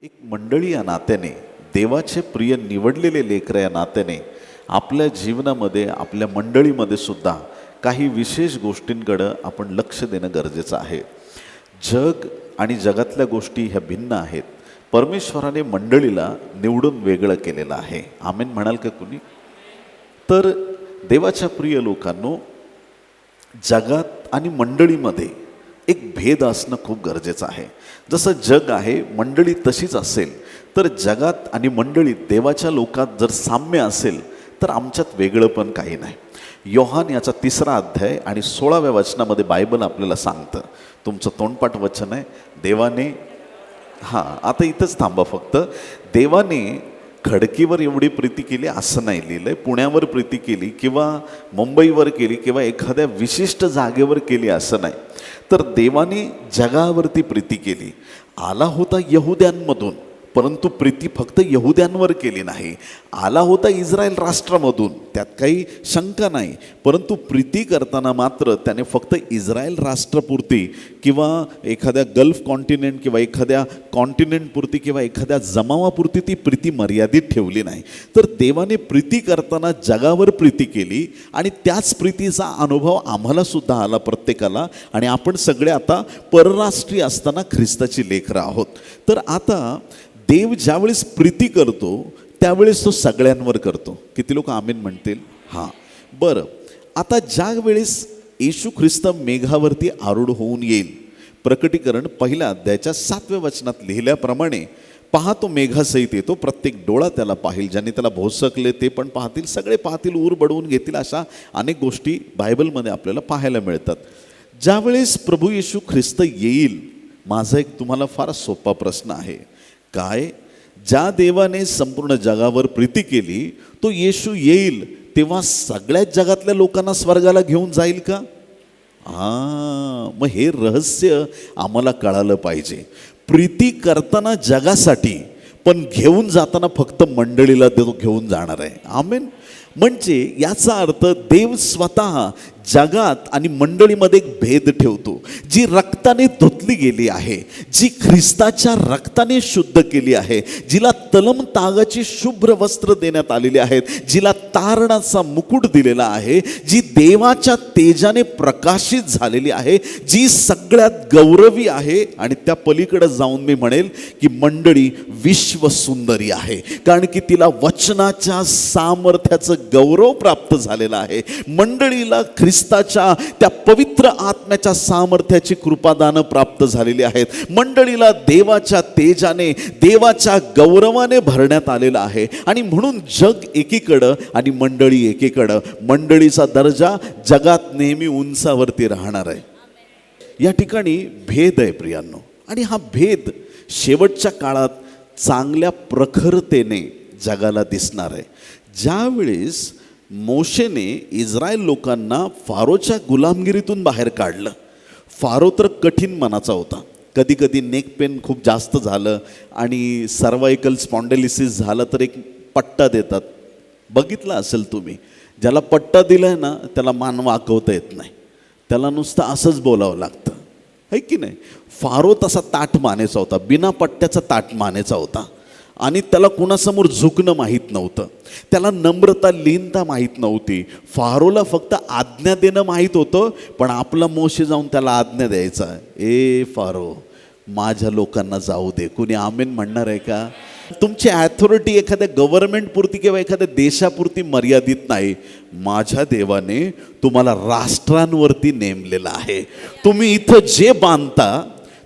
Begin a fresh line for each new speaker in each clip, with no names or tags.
एक मंडळी या नात्याने, देवाचे प्रिय निवडलेले लेकरं या नात्याने आपल्या जीवनामध्ये, आपल्या मंडळीमध्ये सुद्धा काही विशेष गोष्टींकडं आपण लक्ष देणं गरजेचं आहे. जग आणि जगातल्या गोष्टी ह्या भिन्न आहेत. परमेश्वराने मंडळीला निवडून वेगळं केलेलं आहे. आमेन म्हणाल का कुणी? तर देवाच्या प्रिय लोकांनो, जगात आणि मंडळीमध्ये एक भेद असणं खूप गरजेचं आहे. जसं जग आहे, मंडळी तशीच असेल, तर जगात आणि मंडळीत देवाच्या लोकात जर साम्य असेल तर आमच्यात वेगळं पण काही नाही. योहान याचा 3रा अध्याय आणि 16व्या वचनामध्ये बायबल आपल्याला सांगतं. तुमचं तोंडपाठ वचन आहे. देवाने आता इथंच थांबा फक्त. देवाने खडकीवर एवढी प्रीती केली असं नाही लिहिलंय. पुण्यावर प्रीती केली किंवा मुंबईवर केली किंवा एखाद्या विशिष्ट जागेवर केली असं नाही. तर देवाने जगावरती प्रीती केली. आला होता यहुद्यांमधून, परंतु प्रीती फक्त यहुद्यांवर केली नाही. आला होता इस्रायल राष्ट्रामधून, त्यात काही शंका नाही. परंतु प्रीती करताना मात्र त्याने फक्त इस्रायल राष्ट्रापुरती किंवा एखाद्या गल्फ कॉन्टिनेंट किंवा एखाद्या कॉन्टिनेंटपुरती किंवा एखाद्या जमावापुरती ती प्रीती मर्यादित ठेवली नाही. तर देवाने प्रीती करताना जगावर प्रीती केली आणि त्याच प्रीतीचा अनुभव आम्हाला सुद्धा आला, प्रत्येकाला. आणि आपण सगळे आता परराष्ट्रीय असताना ख्रिस्ताची लेकरं आहोत. तर आता देव ज्यावेळेस प्रीती करतो त्यावेळेस तो सगळ्यांवर करतो. किती लोक आमीन म्हणतील? बरं, आता ज्या वेळेस येशू ख्रिस्त मेघावरती आरूढ होऊन येईल, प्रकटीकरण 1 अध्यायाच्या 7व्या वचनात लिहिल्याप्रमाणे, पहा तो मेघासहित येतो, प्रत्येक डोळा त्याला पाहिल, ज्यांनी त्याला भोसकले ते पण पाहतील, सगळे पाहतील, ऊर बडवून घेतील. अशा अनेक गोष्टी बायबलमध्ये आपल्याला पाहायला मिळतात. ज्यावेळेस प्रभू येशू ख्रिस्त येईल, माझा एक तुम्हाला फार सोपा प्रश्न आहे. काय? ज्या देवाने संपूर्ण जगावर प्रीती केली, तो येशू येईल तेव्हा सगळ्याच जगातल्या लोकांना स्वर्गाला घेऊन जाईल का? मग हे रहस्य आम्हाला कळालं पाहिजे. प्रीती करताना जगासाठी, पण घेऊन जाताना फक्त मंडळीला तो घेऊन जाणार आहे. आमेन. म्हणजे याचा अर्थ देव स्वतः जगात आणि मंडळीमध्ये एक भेद ठेवतो. जी रक्ताने धुतली गेली आहे, जी ख्रिस्ताच्या रक्ताने शुद्ध केली आहे, जिला तलम तागाची शुभ्र वस्त्र देण्यात आलेली आहेत, जिला तारणाचा मुकुट दिलेला आहे, जी देवाच्या तेजाने प्रकाशित झालेली आहे, जी सगळ्यात गौरवी आहे. आणि त्या पलीकडे जाऊन मी म्हणेल की मंडळी विश्वसुंदरी आहे, कारण की तिला वचनाच्या सामर्थ्याचं गौरव प्राप्त झालेला आहे. मंडळीला ख्रिस्ताच्या त्या पवित्र आत्म्याच्या सामर्थ्याची कृपादानं प्राप्त झालेली आहेत. मंडळीला देवाच्या तेजाने, देवाच्या गौरवाने भरण्यात आलेलं आहे. आणि म्हणून जग एकीकडं आणि मंडळी एकीकडं. मंडळीचा दर्जा जगात नेहमी उंचावरती राहणार आहे. या ठिकाणी भेद आहे प्रियांनो, आणि हा भेद शेवटच्या काळात चांगल्या प्रखरतेने जगाला दिसणार आहे. ज्यावेळेस मोशेने इस्रायल लोकांना फारोच्या गुलामगिरीतून बाहेर काढलं, फारो तर कठीण मनाचा होता. कधी कधी नेक पेन खूप जास्त झालं आणि सर्वायकल स्पॉन्डेलिसिस झालं तर एक पट्टा देतात. बघितलं असेल तुम्ही, ज्याला पट्टा दिलाय ना त्याला मान वाकवता येत नाही, त्याला नुसतं असंच बोलावं लागतं, है की नाही? फारो तसा ताठ मानेचा होता, बिना पट्ट्याचा ताठ मानेचा होता. आणि त्याला कुणासमोर झुकणं माहीत नव्हतं, त्याला नम्रता, लीनता माहीत नव्हती. फारोला फक्त आज्ञा देणं माहीत होतं, पण आपला मोशे जाऊन त्याला आज्ञा द्यायचा, ए फारो माझ्या लोकांना जाऊ दे. कुणी आमेन म्हणणार आहे का? तुमची ॲथॉरिटी एखाद्या गव्हर्नमेंटपुरती किंवा एखाद्या देशापुरती मर्यादित नाही. माझ्या देवाने तुम्हाला राष्ट्रांवरती नेमलेलं आहे. तुम्ही इथं जे बांधता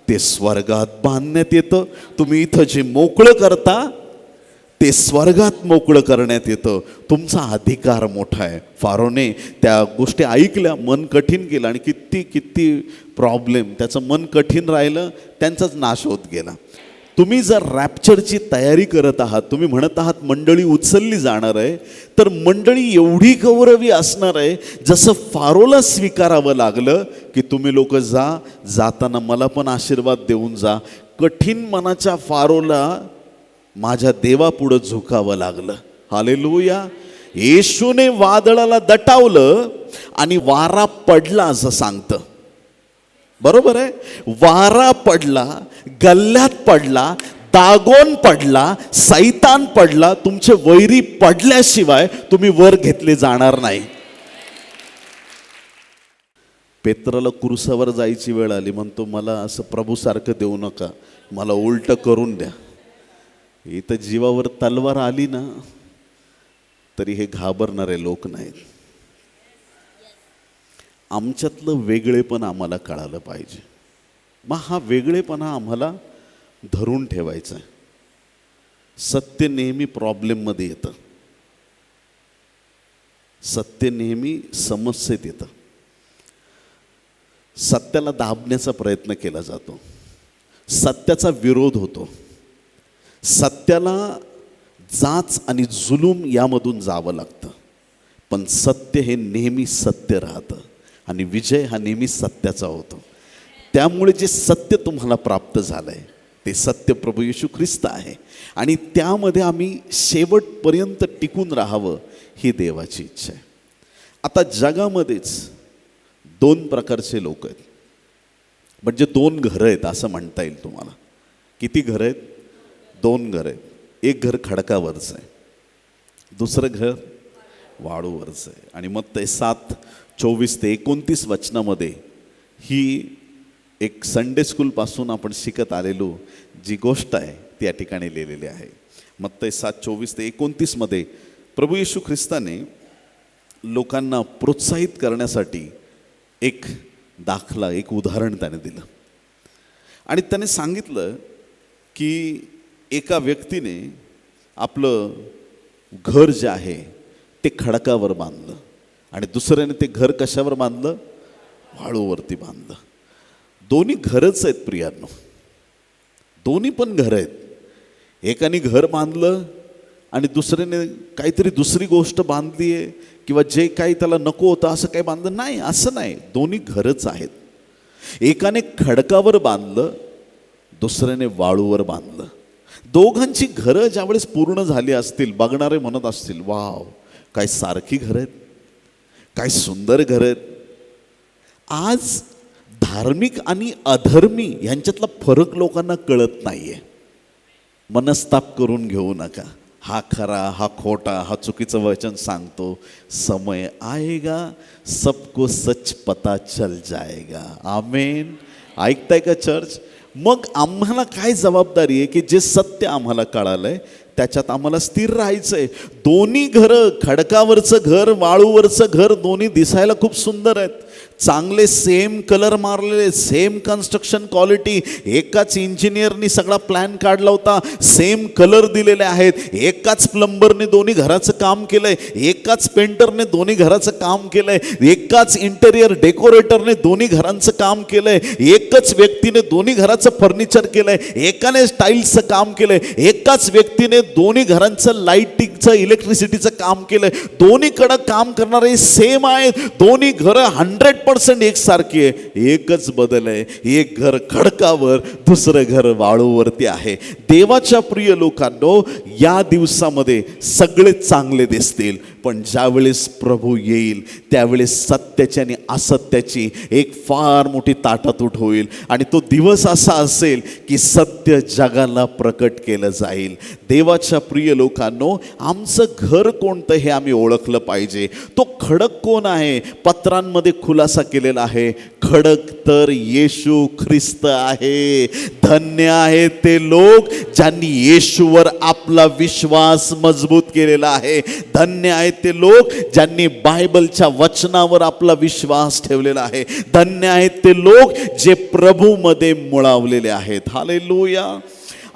ते स्वर्गात बांधण्यात येतं. तुम्ही इथं जे मोकळं करता ते स्वर्गात मोकळं करण्यात येतं. तुमचा अधिकार मोठा आहे. फारोने त्या गोष्टी ऐकल्या, मन कठीण केलं आणि किती किती प्रॉब्लेम, त्याचं मन कठीण राहिलं, त्यांचाच नाश होत गेला. तुम्ही जर रॅप्चरची तयारी करत आहात, तुम्ही म्हणत आहात मंडळी उचलली जाणार आहे, तर मंडळी एवढी गौरवी असणार आहे जसं फारोला स्वीकारावं लागलं की तुम्ही लोक जाताना मला पण आशीर्वाद देऊन जा. कठीण मनाच्या फारोला माझ्या देवापुढं झुकावं लागलं. हालेलुया. येशूने वादळाला दटावलं आणि वारा पडला असं सांगतं. बरोबर आहे. वारा पडला, गल्ल्यात पडला, दागोन पडला, सैतान पडला, तुमचे वैरी पडल्याशिवाय तुम्ही वर घेतले जाणार नाही. पेत्राला क्रूसावर जायची वेळ आली, म्हणतो मला असं प्रभूसारखं देऊ नका, मला उलट करून द्या. इथं जीवावर तलवार आली ना तरी हे घाबरणारे लोक नाहीत. आमच्यातलं वेगळेपण आम्हाला कळालं पाहिजे. मग हा वेगळेपणा आम्हाला धरून ठेवायचा आहे. सत्य नेहमी प्रॉब्लेममध्ये येतं, सत्य नेहमी समस्येत येतं. सत्याला दाबण्याचा प्रयत्न केला जातो, सत्याचा विरोध होतो, सत्याला जाच आणि जुलूम यामधून जावं लागतं. पण सत्य हे नेहमी सत्य राहतं आणि विजय हा नेहमी सत्याचा होतो. त्यामुळे जे सत्य तुम्हाला प्राप्त झालं आहे ते सत्य प्रभू येशू ख्रिस्त आहे आणि त्यामध्ये आम्ही शेवटपर्यंत टिकून राहावं ही देवाची इच्छा आहे. आता जगामध्येच दोन प्रकारचे लोक आहेत, म्हणजे दोन घरं आहेत असं म्हणता येईल तुम्हाला. किती घरं आहेत? दोन घरं आहेत. एक घर खडकावरचं आहे, दुसरं घर वाळूवरचं आहे. आणि मग ते 7:24-29 वचनामध्ये ही एक संडे स्कूलपासून आपण शिकत आलेलो जी गोष्ट आहे ती या ठिकाणी लिहिलेली आहे. मग ते 7:24-29 प्रभू येशू ख्रिस्ताने लोकांना प्रोत्साहित करण्यासाठी एक दाखला, एक उदाहरण त्याने दिलं आणि त्याने सांगितलं की एका व्यक्तीने आपलं घर जे आहे ते खडकावर बांधलं आणि दुसऱ्याने ते घर कशावर बांधलं? वाळूवरती बांधलं. दोन्ही घरच आहेत प्रियांनो, दोन्ही पण घर आहेत. एकाने घर बांधलं आणि दुसऱ्याने काहीतरी दुसरी गोष्ट बांधली आहे किंवा जे काही त्याला नको होतं असं काही बांधलं नाही, असं नाही. दोन्ही घरच आहेत. एकाने खडकावर बांधलं, दुसऱ्याने वाळूवर बांधलं. दोघांची घरं ज्यावेळेस पूर्ण झाली असतील, बघणारे म्हणत असतील वाव काय सारखी घरं आहेत, काय सुंदर घरं आहेत. आज धार्मिक आणि अधर्मी यांच्यातला फरक लोकांना कळत नाहीये. मनस्ताप करून घेऊ नका. हा खरा, हा खोटा, हा चुकीचं वचन सांगतो. समय आएगा सबको सच पता चल जाएगा. आमेन. ऐकताय का चर्च? मग आम्हाला काय जबाबदारी आहे की जे सत्य आम्हाला कळालंय त्याच्यात आम्हाला स्थिर राहायचंय. दोन्ही घरं, खडकावरचं घर, वाळूवरचं घर, दोन्ही दिसायला खूप सुंदर आहेत, चांगले सेम कलर मारलेले, सेम कन्स्ट्रक्शन क्वालिटी. एकाच इंजिनियरनी सगळा प्लॅन काढला होता, सेम कलर दिलेले आहेत. एकाच प्लंबरने दोन्ही घराचं काम केलंय, एकाच पेंटरने दोन्ही घराचं काम केलंय, एकाच इंटेरियर डेकोरेटरने दोन्ही घरांचं काम केलंय, एकच व्यक्तीने दोन्ही घराचं फर्निचर केलंय, एकाने टाईल्सचं काम केलंय, एकाच व्यक्तीने दोन्ही घरांचं लाईटिंगचं, इलेक्ट्रिसिटीचं काम केलंय. दोन्हीकडं काम करणारे सेम आहेत. दोन्ही घरं 100% एकसारखी आहे. एकच बदल आहे, एक घर खडकावर, दुसरं घर वाळूवरती आहे. देवाच्या प्रिय लोकांनो, या दिवसामध्ये सगळे चांगले दिसतील, पण ज्यावेळेस प्रभू येईल त्यावेळेस सत्याची आणि असत्याची एक फार मोठी ताटातूट होईल आणि तो दिवस असा असेल की सत्य जगाला प्रकट केलं जाईल. देवाच्या प्रिय लोकांनो, आमचं घर कोणतं हे आम्ही ओळखलं पाहिजे. तो खडक कोण आहे? पत्रांमध्ये खुलासा केलेला आहे. खडक तर येशू ख्रिस्त आहे. धन्य आहे ते लोक ज्यांनी येशूवर आपला विश्वास मजबूत केलेला आहे. धन्य आहे ते लोक ज्यांनी बायबलच्या वचनावर आपला विश्वास ठेवलेला आहे. धन्य आहेत ते लोक जे प्रभूमध्ये मुळावलेले आहेत. हालेलुया.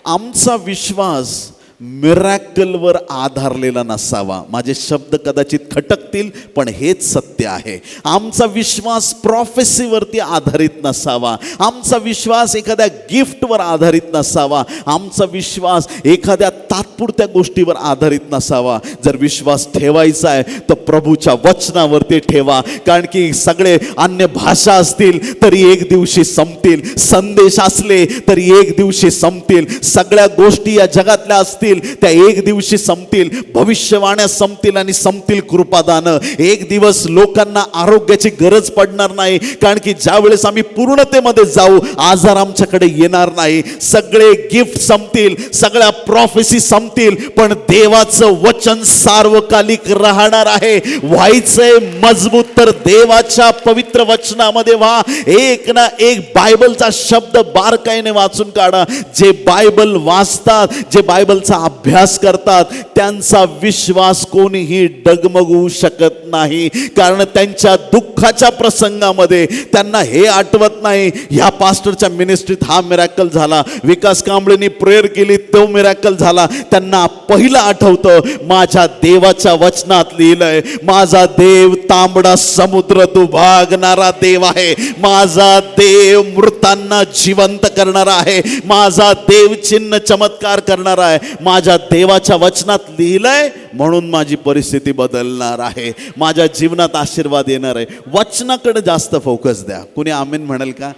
आमचा विश्वास मिरॅकलवर आधारलेला नसावा. माझे शब्द कदाचित खटकतील पण हेच सत्य आहे. आमचा विश्वास प्रॉफेसीवरती आधारित नसावा. आमचा विश्वास एखाद्या गिफ्टवर आधारित नसावा. आमचा विश्वास एखाद्या तात्पुरत्या गोष्टीवर आधारित नसावा. जर विश्वास ठेवायचा आहे तर प्रभूच्या वचनावरती ठेवा, कारण की सगळे अन्य भाषा असतील तरी एक दिवशी संपतील, संदेश असले तरी एक दिवशी संपतील, सगळ्या गोष्टी या जगातल्या असतील जातील, त्या एक दिवशी संपतील. भविष्यवाण्या संपतील आणि संपतील कृपादानं. एक दिवस लोकांना आरोग्याची गरज पडणार नाही, कारण की ज्या वेळेस आम्ही पूर्णतेमध्ये जाऊ आजार आमच्याकडे येणार नाही. सगळे गिफ्ट संपतील, सगळ्या प्रॉफेसी संपतील, पण देवाचं वचन सार्वकालिक राहणार आहे. व्हायचंय मजबूत तर देवाच्या पवित्र वचनामध्ये व्हा. एक ना एक बायबलचा शब्द बारकाईने वाचून काढा. जे बायबल वाचतात, जे बायबलचा अभ्यास करतात, त्यांचा विश्वास कोणीही डगमगू शकत नाही. कारण त्यांच्या दुःखाच्या प्रसंगामध्ये त्यांना हे आठवत नाही ह्या पास्टरच्या मिनिस्ट्रीत हा मिरॅकल झाला, विकास कांबळेंनी प्रेयर केली तो मिरॅकल झाला. त्यांना पहिलं आठवतं माझ्या देवाच्या वचनात लिहिलंय, माझा देव तांबडा समुद्र दुभागणारा देव आहे, माझा देव मृतांना जिवंत करणारा आहे, माझा देव चिन्ह चमत्कार करणारा आहे. माझ्या देवाच्या वचनात लिहिलंय म्हणून माझी परिस्थिती बदलणार आहे, माझ्या जीवनात आशीर्वाद येणार आहे. वचनाकडे जास्त फोकस द्या. कुणी आमेन म्हणाल का?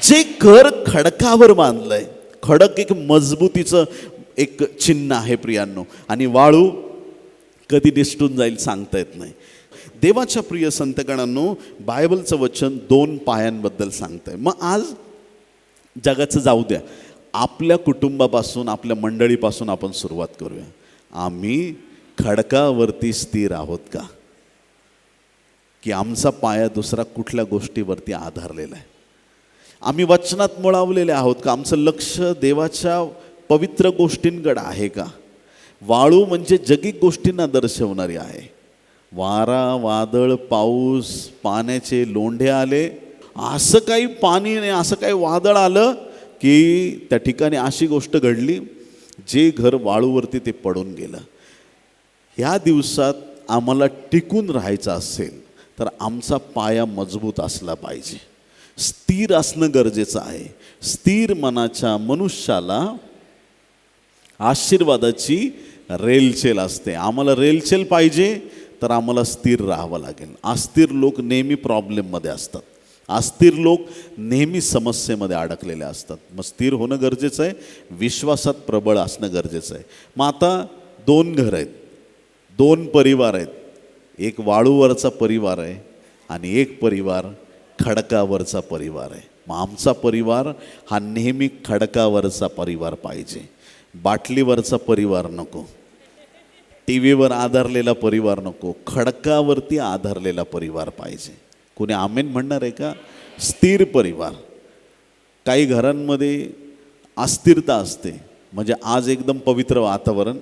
जे घर खडकावर बांधलंय, खडक एक मजबूतीचं एक चिन्ह आहे प्रियांनो, आणि वाळू कधी निसटून जाईल सांगता येत नाही. देवाच्या प्रिय संतगणांनो, बायबलचं वचन 2 पायांबद्दल सांगतंय. मग आज जगाचं जाऊ द्या, आपल्या कुटुंबापासून, आपल्या मंडळीपासून आपण सुरुवात करूया. आम्ही खडकावरती स्थिर आहोत का, की आमचा पाया दुसरा कुठल्या गोष्टीवरती आधारलेला आहे? आम्ही वचनात मुळावलेले आहोत का? आमचं लक्ष देवाच्या पवित्र गोष्टींकडे आहे का? वाळू म्हणजे जगिक गोष्टींना दर्शवणारी आहे. वारा, वादळ, पाऊस, पाण्याचे लोंढे आले, असं काही पाणी नाही, असं काही वादळ आलं की त्या ठिकाणी अशी गोष्ट घडली, जे घर वाळूवरती ते पडून गेलं. ह्या दिवसात आम्हाला टिकून राहायचं असेल तर आमचा पाया मजबूत असला पाहिजे, स्थिर असणं गरजेचं आहे. स्थिर मनाच्या मनुष्याला आशीर्वादाची रेलचेल असते. आम्हाला रेलचेल पाहिजे तर आम्हाला स्थिर राहावं लागेल. अस्थिर लोक नेहमी प्रॉब्लेममध्ये असतात, अस्थिर लोक नेहमी समस्येमध्ये अडकलेले असतात. मग स्थिर होणं गरजेचं आहे, विश्वासात प्रबळ असणं गरजेचं आहे. मग आता 2 घर आहेत, 2 परिवार आहेत. एक वाळूवरचा परिवार आहे आणि एक परिवार खडकावरचा परिवार आहे. मग आमचा परिवार हा नेहमी खडकावरचा परिवार पाहिजे, बाटलीवरचा परिवार नको, टी व्हीवर आधारलेला परिवार नको, खडकावरती आधारलेला परिवार पाहिजे. कोणी आमेन म्हणणार आहे का? स्थिर परिवार. काही घरांमध्ये अस्थिरता असते, म्हणजे आज एकदम पवित्र वातावरण,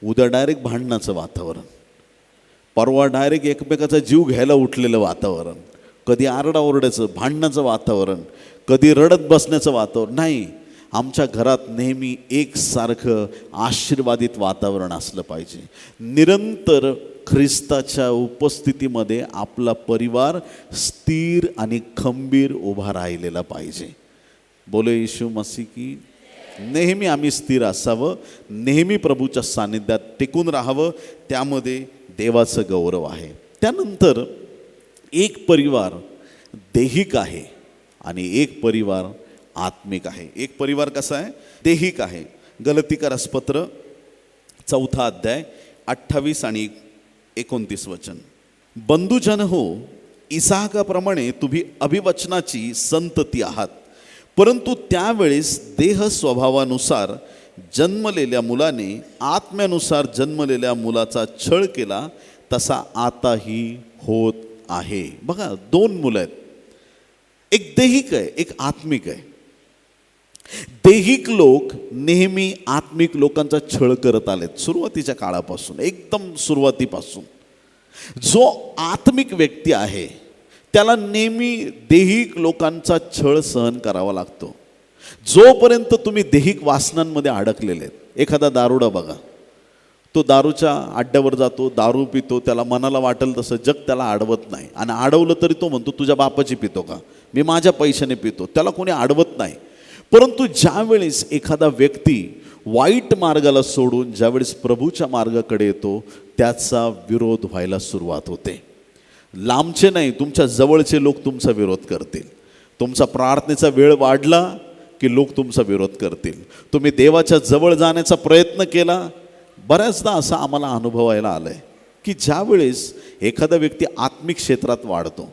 उद्या डायरेक्ट भांडणाचं वातावरण, परवा डायरेक्ट एकमेकाचा जीव घ्यायला उठलेलं वातावरण, कधी आरडाओरड्याचं भांडणाचं वातावरण, कधी रडत बसण्याचं वातावरण. नाही, आमच्या घरात नेहमी एकसारखं आशीर्वादित वातावरण असलं पाहिजे. निरंतर ख्रिस्ताच्या उपस्थितीमध्ये आपला परिवार स्थिर आणि खंबीर उभा राहिलेला पाहिजे. बोले येशू मसीह की. नेहमी आम्ही स्थिर असावं, नेहमी प्रभूच्या सानिध्यात टिकून राहावं, त्यामध्ये देवाचं गौरव आहे. त्यानंतर एक परिवार देहिक आहे आणि एक परिवार आत्मिक आहे. एक परिवार कसा आहे? देहिक आहे. गलतीकरासपत्र 4 अध्याय 28 आणि 29 वचन. बंधुजन हो, इसाहकाप्रमाणे तुम्ही अभिवचनाची संतती आहात, परंतु त्यावेळेस देह स्वभावानुसार जन्मलेल्या मुलाने आत्म्यानुसार जन्मलेल्या मुलाचा छळ केला, तसा आताही होत आहे. बघा, 2 मुलं आहेत, एक देहिक आहे, एक आत्मिक आहे. देहिक लोक नेहमी आत्मिक लोकांचा छळ करत आलेत सुरुवातीच्या काळापासून, एकदम सुरुवातीपासून. जो आत्मिक व्यक्ती आहे त्याला नेहमी देहिक लोकांचा छळ सहन करावा लागतो. जोपर्यंत तुम्ही देहिक वासनांमध्ये अडकलेले आहेत. एखादा दारुडा बघा, तो दारूच्या अड्ड्यावर जातो, दारू पितो, त्याला मनाला वाटेल तसं, जग त्याला अडवत नाही. आणि अडवलं तरी तो म्हणतो तुझ्या बापाची पितो का, मी माझ्या पैशाने पितो, त्याला कोणी अडवत नाही. परंतु ज्यावेळेस एखादा व्यक्ती वाईट मार्गाला सोडून ज्यावेळेस प्रभूच्या मार्गाकडे येतो, त्याचा विरोध व्हायला सुरुवात होते. लांबचे नाही, तुमच्या जवळचे लोक तुमचा विरोध करतील. तुमचा प्रार्थनेचा वेळ वाढला की लोक तुमचा विरोध करतील. तुम्ही देवाच्या जवळ जाण्याचा प्रयत्न केला, बऱ्याचदा असा आम्हाला अनुभवायला आलं आहे की ज्यावेळेस एखादा व्यक्ती आत्मिक क्षेत्रात वाढतो,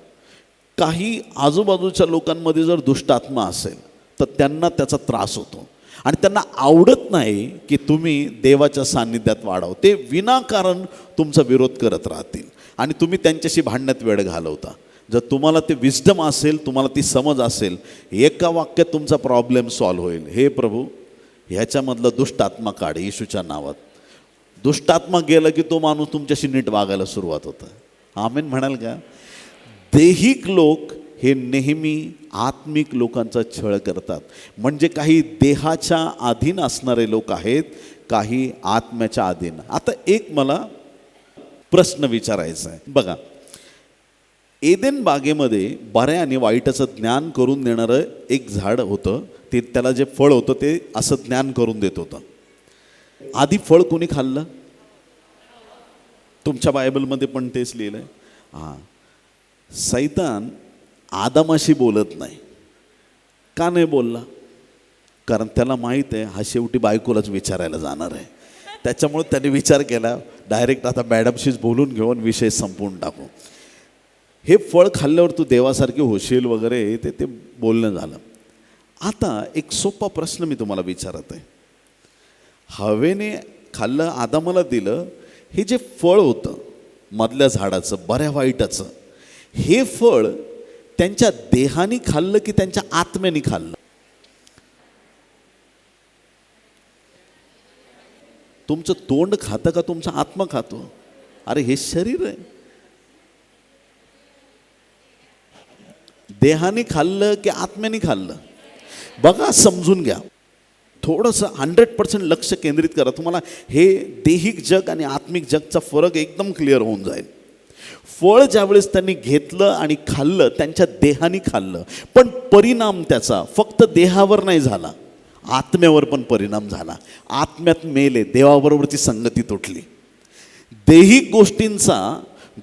काही आजूबाजूच्या लोकांमध्ये जर दुष्ट आत्मा असेल तर त्यांना त्याचा त्रास होतो आणि त्यांना आवडत नाही की तुम्ही देवाच्या सान्निध्यात वाढाव. ते विनाकारण तुमचा विरोध करत राहतील आणि तुम्ही त्यांच्याशी भांडण्यात वेळ घालवता. जर तुम्हाला ते विस्डम असेल, तुम्हाला ती समज असेल, एका वाक्यात तुमचा प्रॉब्लेम सॉल्व्ह होईल. हे प्रभू, ह्याच्यामधलं दुष्ट आत्मा काढ येशूच्या नावात. दुष्ट आत्मा गेलं की तो माणूस तुमच्याशी नीट वागायला सुरुवात होतं. आमेन म्हणाल का? देहिक लोक हे नेहमी आत्मिक लोकांचा छळ करतात. म्हणजे काही देहाच्या अधीन असणारे लोक आहेत, काही आत्म्याच्या अधीन. आता एक मला प्रश्न विचारायचा आहे. बघा, एदेन बागेमध्ये बऱ्या आणि वाईटाचं ज्ञान करून देणारं एक झाड होतं. ते त्याला जे फळ होतं ते असं ज्ञान करून देत होतं. आधी फळ कोणी खाल्लं? तुमच्या बायबलमध्ये पण तेच लिहिलं आहे. हां, सैतान आदामाशी बोलत नाही. का नाही बोलला? कारण त्याला माहीत आहे हा शेवटी बायकोलाच विचारायला जाणार आहे. त्याच्यामुळे त्याने विचार केला, डायरेक्ट आता मॅडमशीच बोलून घेऊन विषय संपवून टाकू. हे फळ खाल्ल्यावर तू देवासारखे होशील वगैरे ते बोलणं झालं. आता एक सोपा प्रश्न मी तुम्हाला विचारत आहे. हवेने खाल्लं, आदामाला दिलं, हे जे फळ होतं मधल्या झाडाचं, बऱ्या वाईटाचं, हे फळ त्यांच्या देहाने खाल्लं की त्यांच्या आत्म्याने खाल्लं? तुमचं तोंड खातं का तुमचा आत्मा खातो? अरे हे शरीर आहे. देहाने खाल्लं की आत्म्याने खाल्लं? बघा, समजून घ्या. थोडंसं 100% लक्ष केंद्रित करा. तुम्हाला हे देहिक जग आणि आत्मिक जगचा फरक एकदम क्लिअर होऊन जाईल. फळ ज्यावेळेस त्यांनी घेतलं आणि खाल्लं, त्यांच्या देहाने खाल्लं, पण परिणाम त्याचा फक्त देहावर नाही झाला, आत्म्यावर पण परिणाम झाला. आत्म्यात मेले, देवाबरोबरची संगती तुटली. देहिक गोष्टींचा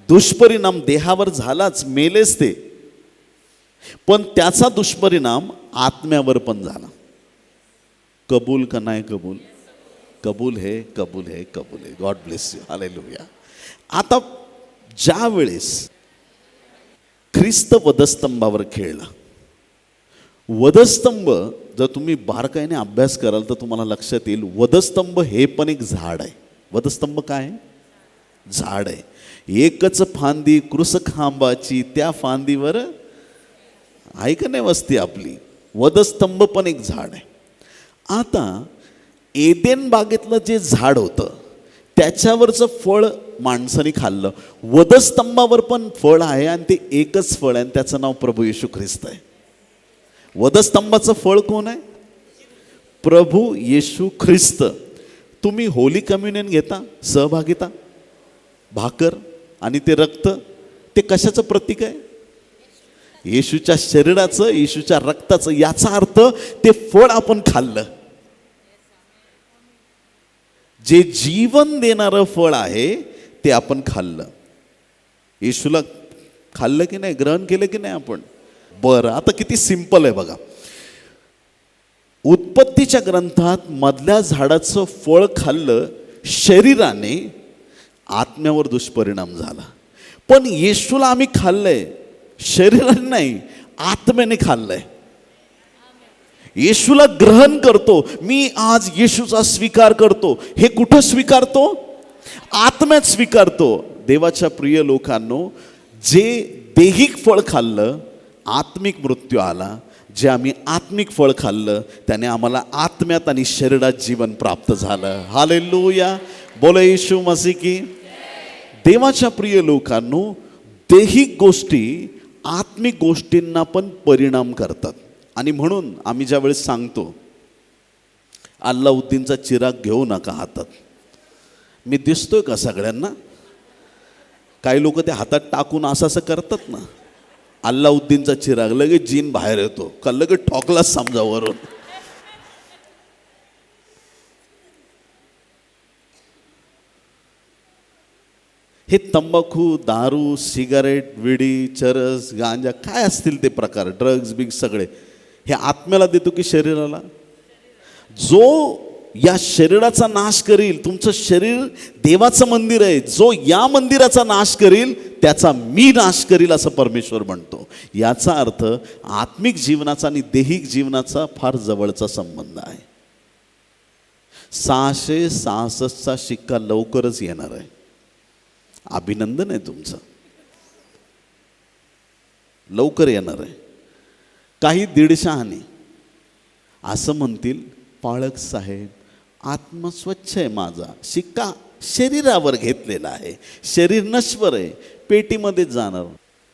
दुष्परिणाम देहावर झालाच, मेलेच ते, पण त्याचा दुष्परिणाम आत्म्यावर पण झाला. कबूल का नाही कबूल? कबूल है, कबूल है, कबूल है. God bless you. हालेलुया. आता ज्या वेळेस ख्रिस्त वधस्तंभावर खेळला, वधस्तंभ जर तुम्ही बारकाईने अभ्यास कराल तर तुम्हाला लक्षात येईल, वधस्तंभ हे पण एक झाड आहे. वधस्तंभ काय आहे? झाड आहे. एकच फांदी कृसखांबाची, त्या फांदीवर आहे का नाही वस्ती आपली. वधस्तंभ पण एक झाड आहे. आता एदेन बागेतलं जे झाड होतं त्याच्यावरचं फळ माणसाने खाल्लं. वधस्तंभावर पण फळ आहे आणि ते एकच फळ आहे आणि त्याचं नाव प्रभू येशू ख्रिस्त आहे. वधस्तंभाचं फळ कोण आहे? प्रभू येशू ख्रिस्त. तुम्ही होली कम्युनियन घेता, सहभागिता, भाकर आणि ते रक्त, ते कशाचं प्रतीक आहे? येशूच्या शरीराचं, येशूच्या रक्ताचं. याचा अर्थ ते फळ आपण खाल्लं. जे जीवन देणारं फळ आहे ते आपण खाल्लं. येशूला खाल्लं की नाही, ग्रहण केलं की नाही आपण? बरं, आता किती सिंपल आहे बघा. उत्पत्तीच्या ग्रंथात मधल्या झाडाचं फळ खाल्लं, शरीराने, आत्म्यावर दुष्परिणाम झाला. पण येशूला आम्ही खाल्लंय, शरीराने नाही, आत्म्याने खाल्लंय. येशूला ग्रहण करतो. मी आज येशूचा स्वीकार करतो. हे कुठं स्वीकारतो? आत्म्यात स्वीकारतो. देवाच्या प्रिय लोकांनो, जे देहिक फळ खाल्लं आत्मिक मृत्यू आला. जे आम्ही आत्मिक फळ खाल्लं त्याने आम्हाला आत्म्यात आणि शरीरात जीवन प्राप्त झालं. हालेलुया. बोला येशू मसीह की. देवाच्या प्रिय लोकांनो, देहिक गोष्टी आत्मिक गोष्टींना पण परिणाम करतात. आणि म्हणून आम्ही ज्या वेळेस सांगतो अल्लाउद्दीनचा चिराग घेऊ नका हातात, मी दिसतोय का सगळ्यांना? काही लोक ते हातात टाकून असं असं करतात ना. अल्लाउद्दीनचा चिराग, लगेच जीन बाहेर येतो का, लगेच ठोकलाच समजा वरून. हे तंबाखू, दारू, सिगारेट, विडी, चरस, गांजा, काय असतील ते प्रकार, ड्रग्ज बिग सगळे, हे आत्म्याला देतो की शरीराला? जो या शरीराचा नाश करील, तुमचं शरीर देवाचं मंदिर आहे, जो या मंदिराचा नाश करील त्याचा मी नाश करील असं परमेश्वर म्हणतो. याचा अर्थ आत्मिक जीवनाचा आणि दैहिक जीवनाचा फार जवळचा संबंध आहे. 666चा शिक्का लवकरच येणार आहे. अभिनंदन आहे तुमचं, लवकर येणार आहे. काही दीडशहाने असं म्हणतील, पाळक साहेब आत्मा स्वच्छ आहे माझा, शिक्का शरीरावर घेतलेला आहे, शरीर नश्वर आहे, पेटीमध्ये जाणार.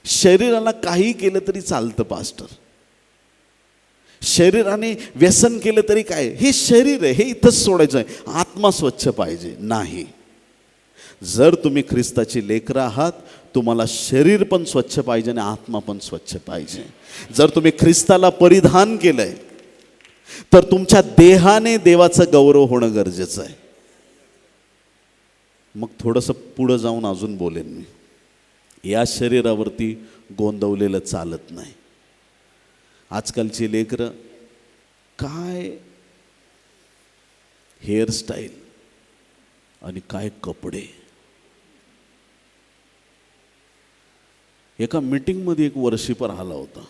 शरीराला काही केलं तरी चालतं पास्टर, शरीराने व्यसन केलं तरी काय, हे शरीर आहे, हे इथंच सोडायचं आहे. आत्मा स्वच्छ पाहिजे नाही. जर तुम्ही ख्रिस्ताची लेकरं आहात, तुम्हाला शरीर पण स्वच्छ पाहिजे आणि आत्मा पण स्वच्छ पाहिजे. जर तुम्ही ख्रिस्ताला परिधान केलंय तर तुमच्या देहाने देवाचा गौरव होणं गरजेचं आहे. मग थोडंसं पुढं जाऊन अजून बोलेन मी. या शरीरावरती गोंदवलेलं चालत नाही. आजकालची लेकरं काय हेअरस्टाईल आणि काय कपडे. एका मीटिंगमध्ये एक वर्षीपर आला होता.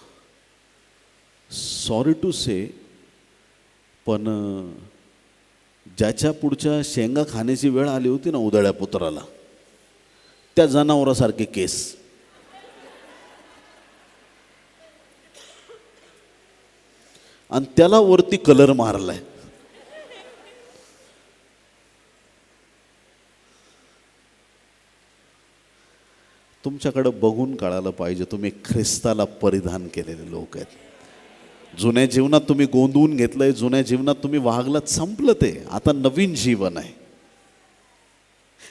सॉरी टू से, पण ज्याच्या पुढच्या शेंगा खाण्याची वेळ आली होती ना उदळ्या पुत्राला, त्या जनावरासारखे केस. आणि त्याला वरती कलर मारलाय. तुमच्याकडं बघून कळालं पाहिजे तुम्ही ख्रिस्ताला परिधान केलेले लोक आहेत. जुन्या जीवनात तुम्ही गोंधळून घेतलंय, जुन्या जीवनात तुम्ही वागलात, संपलं ते. आता नवीन जीवन आहे.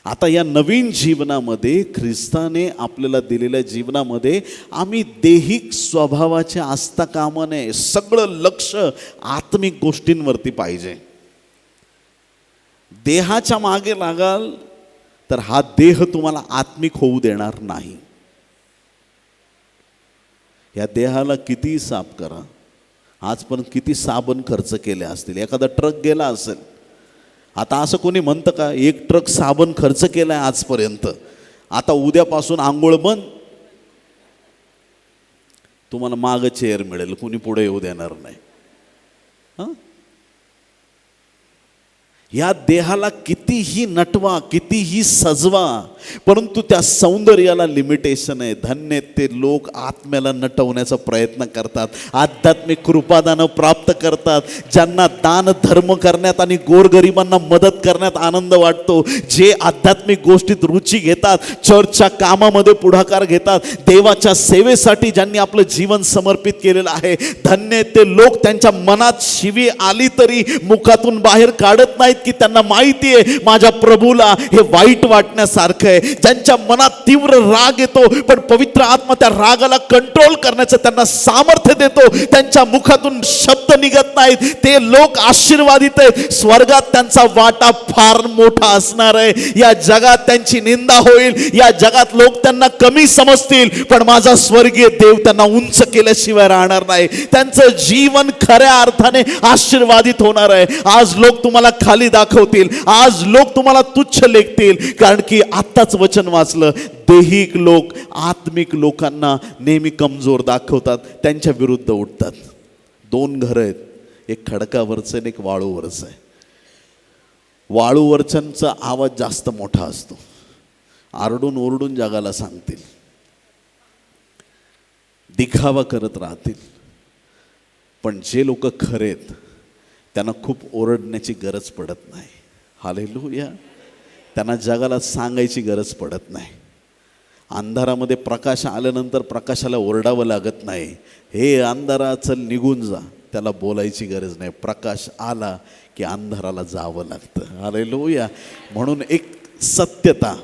आता या नवीन जीवनामध्ये, ख्रिस्ताने आपल्याला दिलेल्या जीवनामध्ये आम्ही दैहिक स्वभावाचे असता कामा नये. सगळं लक्ष आत्मिक गोष्टींवरती पाहिजे. देहाच्या मागे लागाल तर हा देह तुम्हाला आत्मिक होऊ देणार नाही. या देहाला किती साफ करा, आजपर्यंत किती साबण खर्च केले असतील, एखादा ट्रक गेला असेल. आता असं कोणी म्हणतं का एक ट्रक साबण खर्च केलाय आजपर्यंत, आता उद्यापासून आंघोळ बंद? तुम्हाला मागं चेअर मिळेल, कोणी पुढे येऊ देणार नाही. हां, या देहाला कितीही नटवा, कितीही सजवा, परंतु त्या सौंदर्याला लिमिटेशन आहे. धन्य ते लोक आत्म्याला नटवण्याचा प्रयत्न करतात, आध्यात्मिक कृपादानं प्राप्त करतात, ज्यांना दान धर्म करण्यात आणि गोरगरिबांना मदत करण्यात आनंद वाटतो, जे आध्यात्मिक गोष्टीत रुची घेतात, चर्चच्या कामामध्ये पुढाकार घेतात, देवाच्या सेवेसाठी ज्यांनी आपलं जीवन समर्पित केलेलं आहे. धन्य ते लोक त्यांच्या मनात शिवी आली तरी मुखातून बाहेर काढत नाहीत, की त्यांना माहिती आहे माझ्या प्रभूला हे वाईट वाटण्यासारखं आहे. ज्यांच्या मनात तीव्र राग येतो पण पवित्र आत्मा त्या रागाला कंट्रोल करण्याचं त्यांना सामर्थ्य देतो, त्यांच्या मुखातून शब्द निघत नाहीत, ते लोक आशीर्वादित आहेत. स्वर्गात त्यांचा वाटा फार मोठा असणार आहे. या जगात त्यांची निंदा होईल, या जगात लोक त्यांना कमी समजतील, पण माझा स्वर्गीय देव त्यांना उंच केल्याशिवाय राहणार नाही. त्यांचं जीवन खऱ्या अर्थाने आशीर्वादित होणार आहे. आज लोक तुम्हाला खाली दाखवतील, आज लोक तुम्हाला तुच्छ लेखतील, कारण की आत्ताच वचन वाचलं, दैहिक लोक आत्मिक लोकांना नेहमी कमजोर दाखवतात, त्यांच्या विरुद्ध उठतात. 2 घरं आहेत, एक खडकावरचं आणि एक वाळूवरचं आहे. वाळूवरच्यांचा आवाज जास्त मोठा असतो, आरडून ओरडून जगाला सांगतील, दिखावा करत राहतील. पण जे लोक खरे आहेत त्यांना खूप ओरडण्याची गरज पडत नाही. हालेलुया. त्यांना जगाला सांगायची गरज पडत नाही. अंधारामध्ये प्रकाश आल्यानंतर प्रकाशाला ओरडावं लागत नाही, हे अंधारा चल निघून जा, त्याला बोलायची गरज नाही. प्रकाश आला की अंधाराला जावं लागतं. हालेलुया. म्हणून एक सत्यता,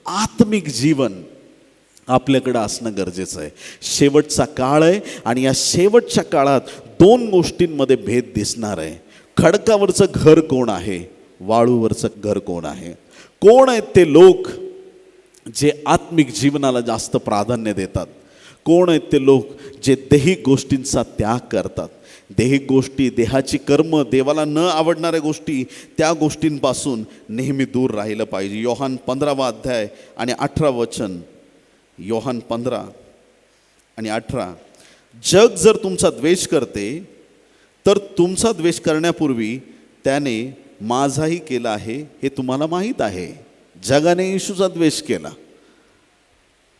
आत्मिक जीवन आपल्याकडं असणं गरजेचं आहे. शेवटचा काळ आहे आणि या शेवटच्या काळात 2 गोष्टींमध्ये भेद दिसणार आहे. खडकावरचं घर कोण आहे, वाळूवरचं घर कोण आहे. कोण आहेत ते लोक जे आत्मिक जीवनाला जास्त प्राधान्य देतात, कोण आहेत ते लोक जे दैहिक गोष्टींचा त्याग करतात. दैहिक गोष्टी, देहाची कर्म, देवाला न आवडणाऱ्या गोष्टी, त्या गोष्टींपासून नेहमी दूर राहिलं पाहिजे. योहान 15 अध्याय आणि 18 वचन. योहान 15 आणि 18. जग जर तुमचा द्वेष करते तर तुमचा द्वेष करण्यापूर्वी त्याने माझाही केला आहे हे तुम्हाला माहीत आहे. जगाने येशूचा द्वेष केला,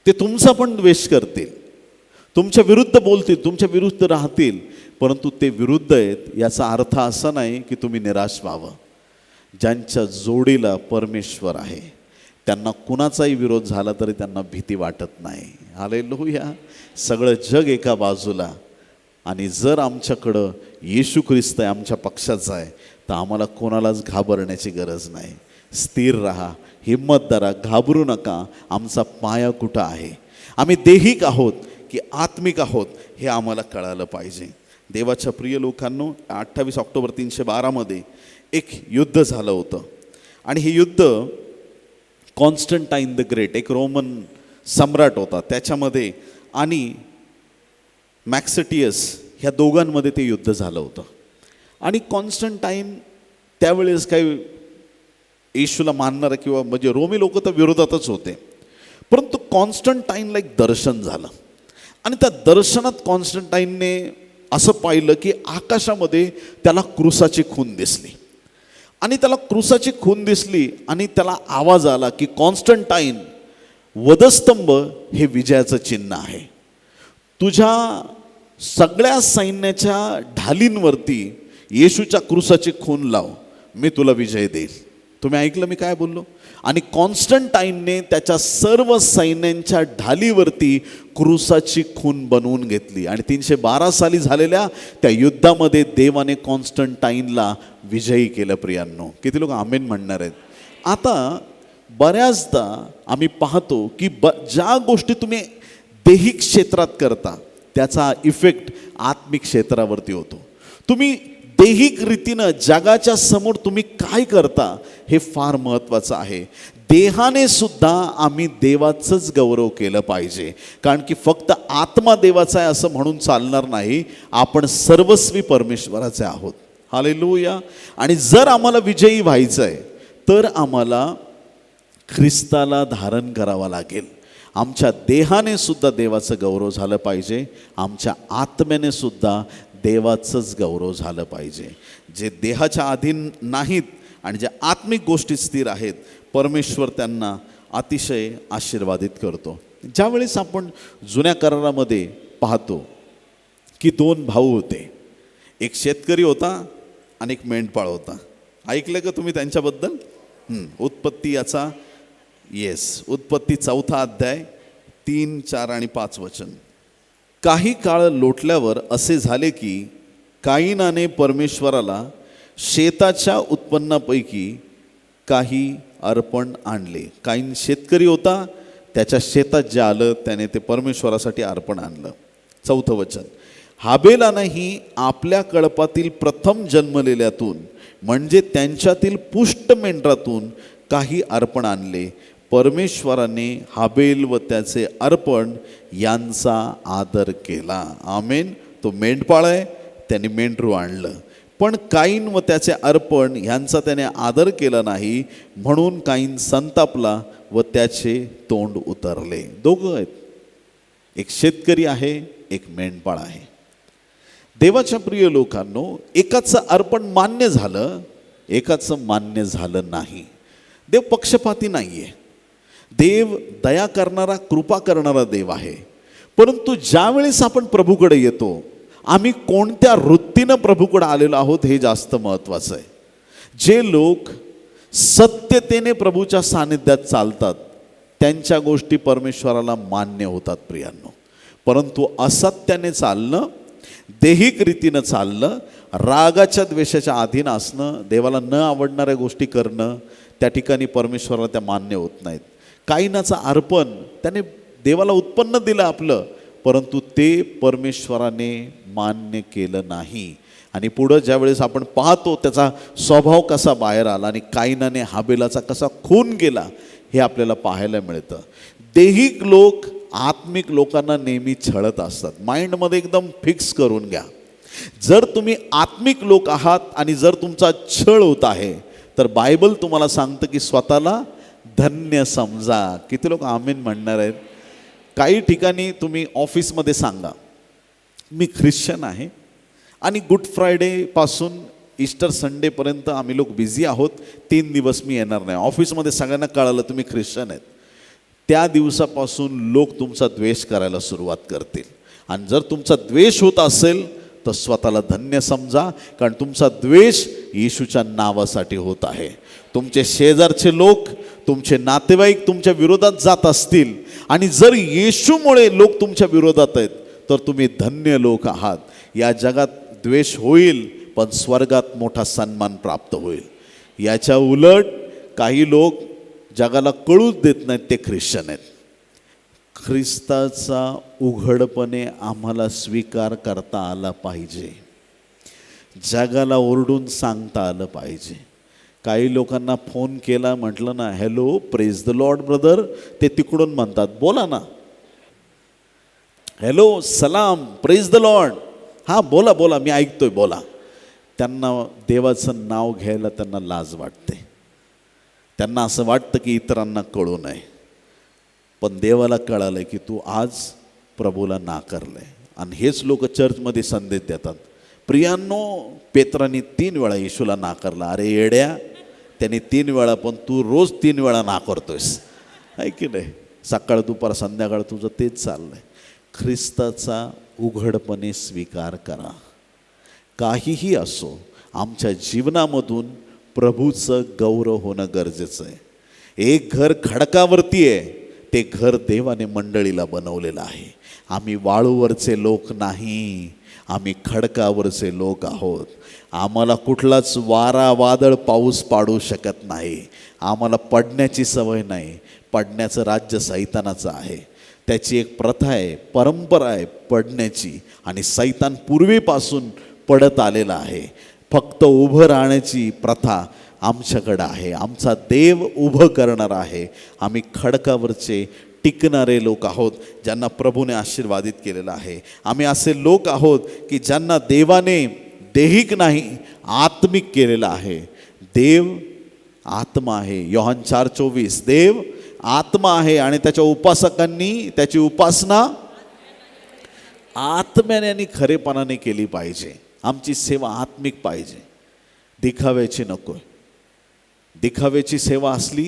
ते तुमचा पण द्वेष करतील, तुमच्या विरुद्ध बोलतील, तुमच्या विरुद्ध राहतील, परंतु ते विरुद्ध आहेत याचा अर्थ असा नाही की तुम्ही निराश व्हावं. ज्यांच्या जोडीला परमेश्वर आहे त्यांना कुणाचाही विरोध झाला तरी त्यांना भीती वाटत नाही. हालेलुया. सगळं जग एका बाजूला, आणि जर आमच्याकडं येशू ख्रिस्त आहे, आमच्या पक्षाचा आहे, तर आम्हाला कोणालाच घाबरण्याची गरज नाही. स्थिर राहा, हिम्मत धरा, घाबरू नका. आमचा पाया कुठं आहे, आम्ही दैहिक आहोत की आत्मिक आहोत हे आम्हाला कळालं पाहिजे. देवाच्या प्रिय लोकांनो, 28 ऑक्टोबर 312 एक युद्ध झालं होतं, आणि हे युद्ध कॉन्स्टंटाईन द ग्रेट, एक रोमन सम्राट होता, त्याच्यामध्ये आणि मॅक्सिटियस ह्या दोघांमध्ये ते युद्ध झालं होतं. आणि कॉन्स्टंटाईन त्यावेळेस काही येशूला मानणारं किंवा म्हणजे रोमी लोक तर विरोधातच होते, परंतु कॉन्स्टंटाईनला एक दर्शन झालं, आणि त्या दर्शनात कॉन्स्टंटाईनने असं पाहिलं की आकाशामध्ये त्याला क्रूसाची खून दिसली, आणि त्याला क्रूसाची खून दिसली, आणि त्याला आवाज आला की कॉन्स्टंटाईन, वधस्तंभ हे विजयाचं चिन्ह आहे. तुझ्या सगळ्या सैन्याच्या ढालींवरती येशूच्या क्रूसाची खून लाव, मी तुला विजय देईल. तुम्ही ऐकलं मी काय बोललो? आणि कॉन्स्टंटाईनने त्याच्या सर्व सैन्यांच्या ढालीवरती क्रूसाची खून बनवून घेतली, आणि 312 साली झालेल्या त्या युद्धामध्ये देवाने कॉन्स्टंटाईनला विजयी केलं. प्रियांनो, किती लोक आमेन म्हणणार आहेत? आता बऱ्याचदा आम्ही पाहतो की ज्या गोष्टी तुम्ही दैहिक क्षेत्रात करता त्याचा इफेक्ट आत्मिक क्षेत्रावरती होतो. तुम्ही दैहिक रीतीनं जगाच्या समोर तुम्ही काय करता हे फार महत्त्वाचं आहे. देहाने सुद्धा आम्ही देवाचंच गौरव केलं पाहिजे, कारण की फक्त आत्मा देवाचा आहे असं म्हणून चालणार नाही. आपण सर्वस्वी परमेश्वराचे आहोत. हालेलुया. आणि जर आम्हाला विजयी व्हायचं आहे तर आम्हाला ख्रिस्ताला धारण करावं लागेल. आमच्या देहाने सुद्धा देवाचं गौरव झालं पाहिजे, आमच्या आत्म्याने सुद्धा देवाचंच गौरव झालं पाहिजे. जे देहाच्या अधीन नाहीत आणि जे आत्मिक गोष्टी स्थिर आहेत, परमेश्वर त्यांना अतिशय आशीर्वादित करतो. ज्यावेळेस आपण जुन्या करारामध्ये पाहतो की 2 भाऊ होते, एक शेतकरी होता आणि एक मेंढपाळ होता. ऐकलं का तुम्ही त्यांच्याबद्दल? उत्पत्ती याचा उत्पत्ती 4 अध्याय 3, 4 आणि 5 वचन. काही काळ लोटल्यावर असे झाले की काईनाने परमेश्वराला शेताच्या उत्पन्नापैकी काही अर्पण आणले. काईन शेतकरी होता, त्याच्या शेतात जे आलं त्याने ते परमेश्वरासाठी अर्पण आणलं. 4 वचन. हाबेलानेही आपल्या कळपातील प्रथम जन्मलेल्यातून म्हणजे त्यांच्यातील पुष्ट मेंढरातून काही अर्पण आणले. परमेश्वराने हाबेल व त्याचे अर्पण यांचा आदर केला. आमेन. तो मेंढपाळ आहे, त्याने मेंढरू आणलं, पण काईन व त्याचे अर्पण यांचा त्याने आदर केला नाही, म्हणून काईन संतापला व त्याचे तोंड उतरले. दोघं आहेत, एक शेतकरी आहे, एक मेंढपाळ आहे. देवाच्या प्रिय लोकांनो, एकाचं अर्पण मान्य झालं, एकाचं मान्य झालं नाही. देव पक्षपाती नाही आहे. देव दया करणारा, कृपा करणारा देव आहे. परंतु ज्यावेळेस आपण प्रभूकडे येतो, आम्ही कोणत्या वृत्तीनं प्रभूकडे आलेलो आहोत हे जास्त महत्त्वाचं आहे. जे लोक सत्यतेने प्रभूच्या सानिध्यात चालतात त्यांच्या गोष्टी परमेश्वराला मान्य होतात प्रियांनो. परंतु असत्याने चालणं, दैहिक रीतीनं चालणं, रागाच्या द्वेषाच्या अधीन असणं, देवाला न आवडणाऱ्या गोष्टी करणं, त्या ठिकाणी परमेश्वराला त्या मान्य होत नाहीत. काईनाचं अर्पण, त्याने देवाला उत्पन्न दिलं आपलं, परंतु ते परमेश्वराने मान्य केलं नाही. आणि पुढं ज्यावेळेस आपण पाहतो त्याचा स्वभाव कसा बाहेर आला आणि काईनाने हाबेलाचा कसा खून केला हे आपल्याला पाहायला मिळतं. दैहिक लोक आत्मिक लोकांना नेहमी छळत असतात. माइंडमध्ये एकदम फिक्स करून घ्या. जर तुम्ही आत्मिक लोक आहात आणि जर तुमचा छळ होत आहे तर बायबल तुम्हाला सांगतं की स्वतःला धन्य समजा. किती लोक आमीन म्हणणार आहेत? काही ठिकाणी तुम्ही ऑफिसमध्ये सांगा मी ख्रिश्चन आहे आणि गुड फ्रायडेपासून ईस्टर संडेपर्यंत आम्ही लोक बिझी आहोत, 3 दिवस मी येणार नाही. ऑफिसमध्ये सगळ्यांना कळालं तुम्ही ख्रिश्चन आहेत, त्या दिवसापासून लोक तुमचा द्वेष करायला सुरुवात करतील. आणि जर तुमचा द्वेष होत असेल तर स्वतःला धन्य समजा, कारण तुमचा द्वेष येशूच्या नावासाठी होत आहे. तुमचे शेजारचे लोक, तुमचे नातेवाईक तुमच्या विरोधात जात असतील आणि जर येशूमुळे लोक तुमच्या विरोधात आहेत तर तुम्ही धन्य लोक आहात. या जगात द्वेष होईल पण स्वर्गात मोठा सन्मान प्राप्त होईल. याच्या उलट काही लोक जगाला कळूच देत नाहीत ते ख्रिश्चन आहेत. ख्रिस्ताचा उघडपणे आम्हाला स्वीकार करता आला पाहिजे, जगाला ओरडून सांगता आलं पाहिजे. काही लोकांना फोन केला, म्हटलं ना hello praise the Lord brother, ते तिकडून म्हणतात बोला ना, हॅलो सलाम प्रेज द लॉर्ड, हां बोला बोला मी ऐकतोय बोला. त्यांना देवाचं नाव घ्यायला त्यांना लाज वाटते. त्यांना असं वाटतं की इतरांना कळू नये. पण देवाला कळालं की तू आज प्रभूला नाकारलंय. आणि हेच लोक चर्चमध्ये संदेश देतात, प्रियांनो पेत्रांनी 3 वेळा येशूला नाकारला. अरे येड्या, त्याने 3 वेळा, पण तू रोज 3 वेळा नाकारतोयस, आहे की नाही? सकाळ दुपार संध्याकाळ तुझं तेच चाललंय. ख्रिस्ताचा उघडपणे स्वीकार करा. काहीही असो, आमच्या जीवनामधून प्रभूचं गौरव होणं गरजेचं आहे. एक घर खडकावरती आहे, ते घर देवाने मंडळीला बनवलेलं आहे. आम्ही वाळूवरचे लोक नाही, आम्ही खडकावरचे लोक आहोत. आम्हाला कुठलाच वारा वादळ पाऊस पाडू शकत नाही. आम्हाला पडण्याची सवय नाही. पडण्याचं राज्य सैतानाचं आहे. त्याची एक प्रथा आहे, परंपरा आहे पडण्याची, आणि सैतान पूर्वीपासून पडत आलेला आहे. फक्त उभं राहण्याची प्रथा आमच्याकडं आहे. आमचा देव उभं करणार आहे. आम्ही खडकावरचे टिकणारे लोक आहोत, ज्यांना प्रभूने आशीर्वादित केलेलं आहे. आम्ही असे लोक आहोत की ज्यांना देवाने देहिक नाही आत्मिक केलेलं आहे. देव आत्मा आहे. योहान 4:24, देव आत्मा आहे आणि त्याच्या उपासकांनी त्याची उपासना आत्म्याने आणि खरेपणाने केली पाहिजे. आमची सेवा आत्मिक पाहिजे, दिखाव्याची नको. दिखाव्याची सेवा असली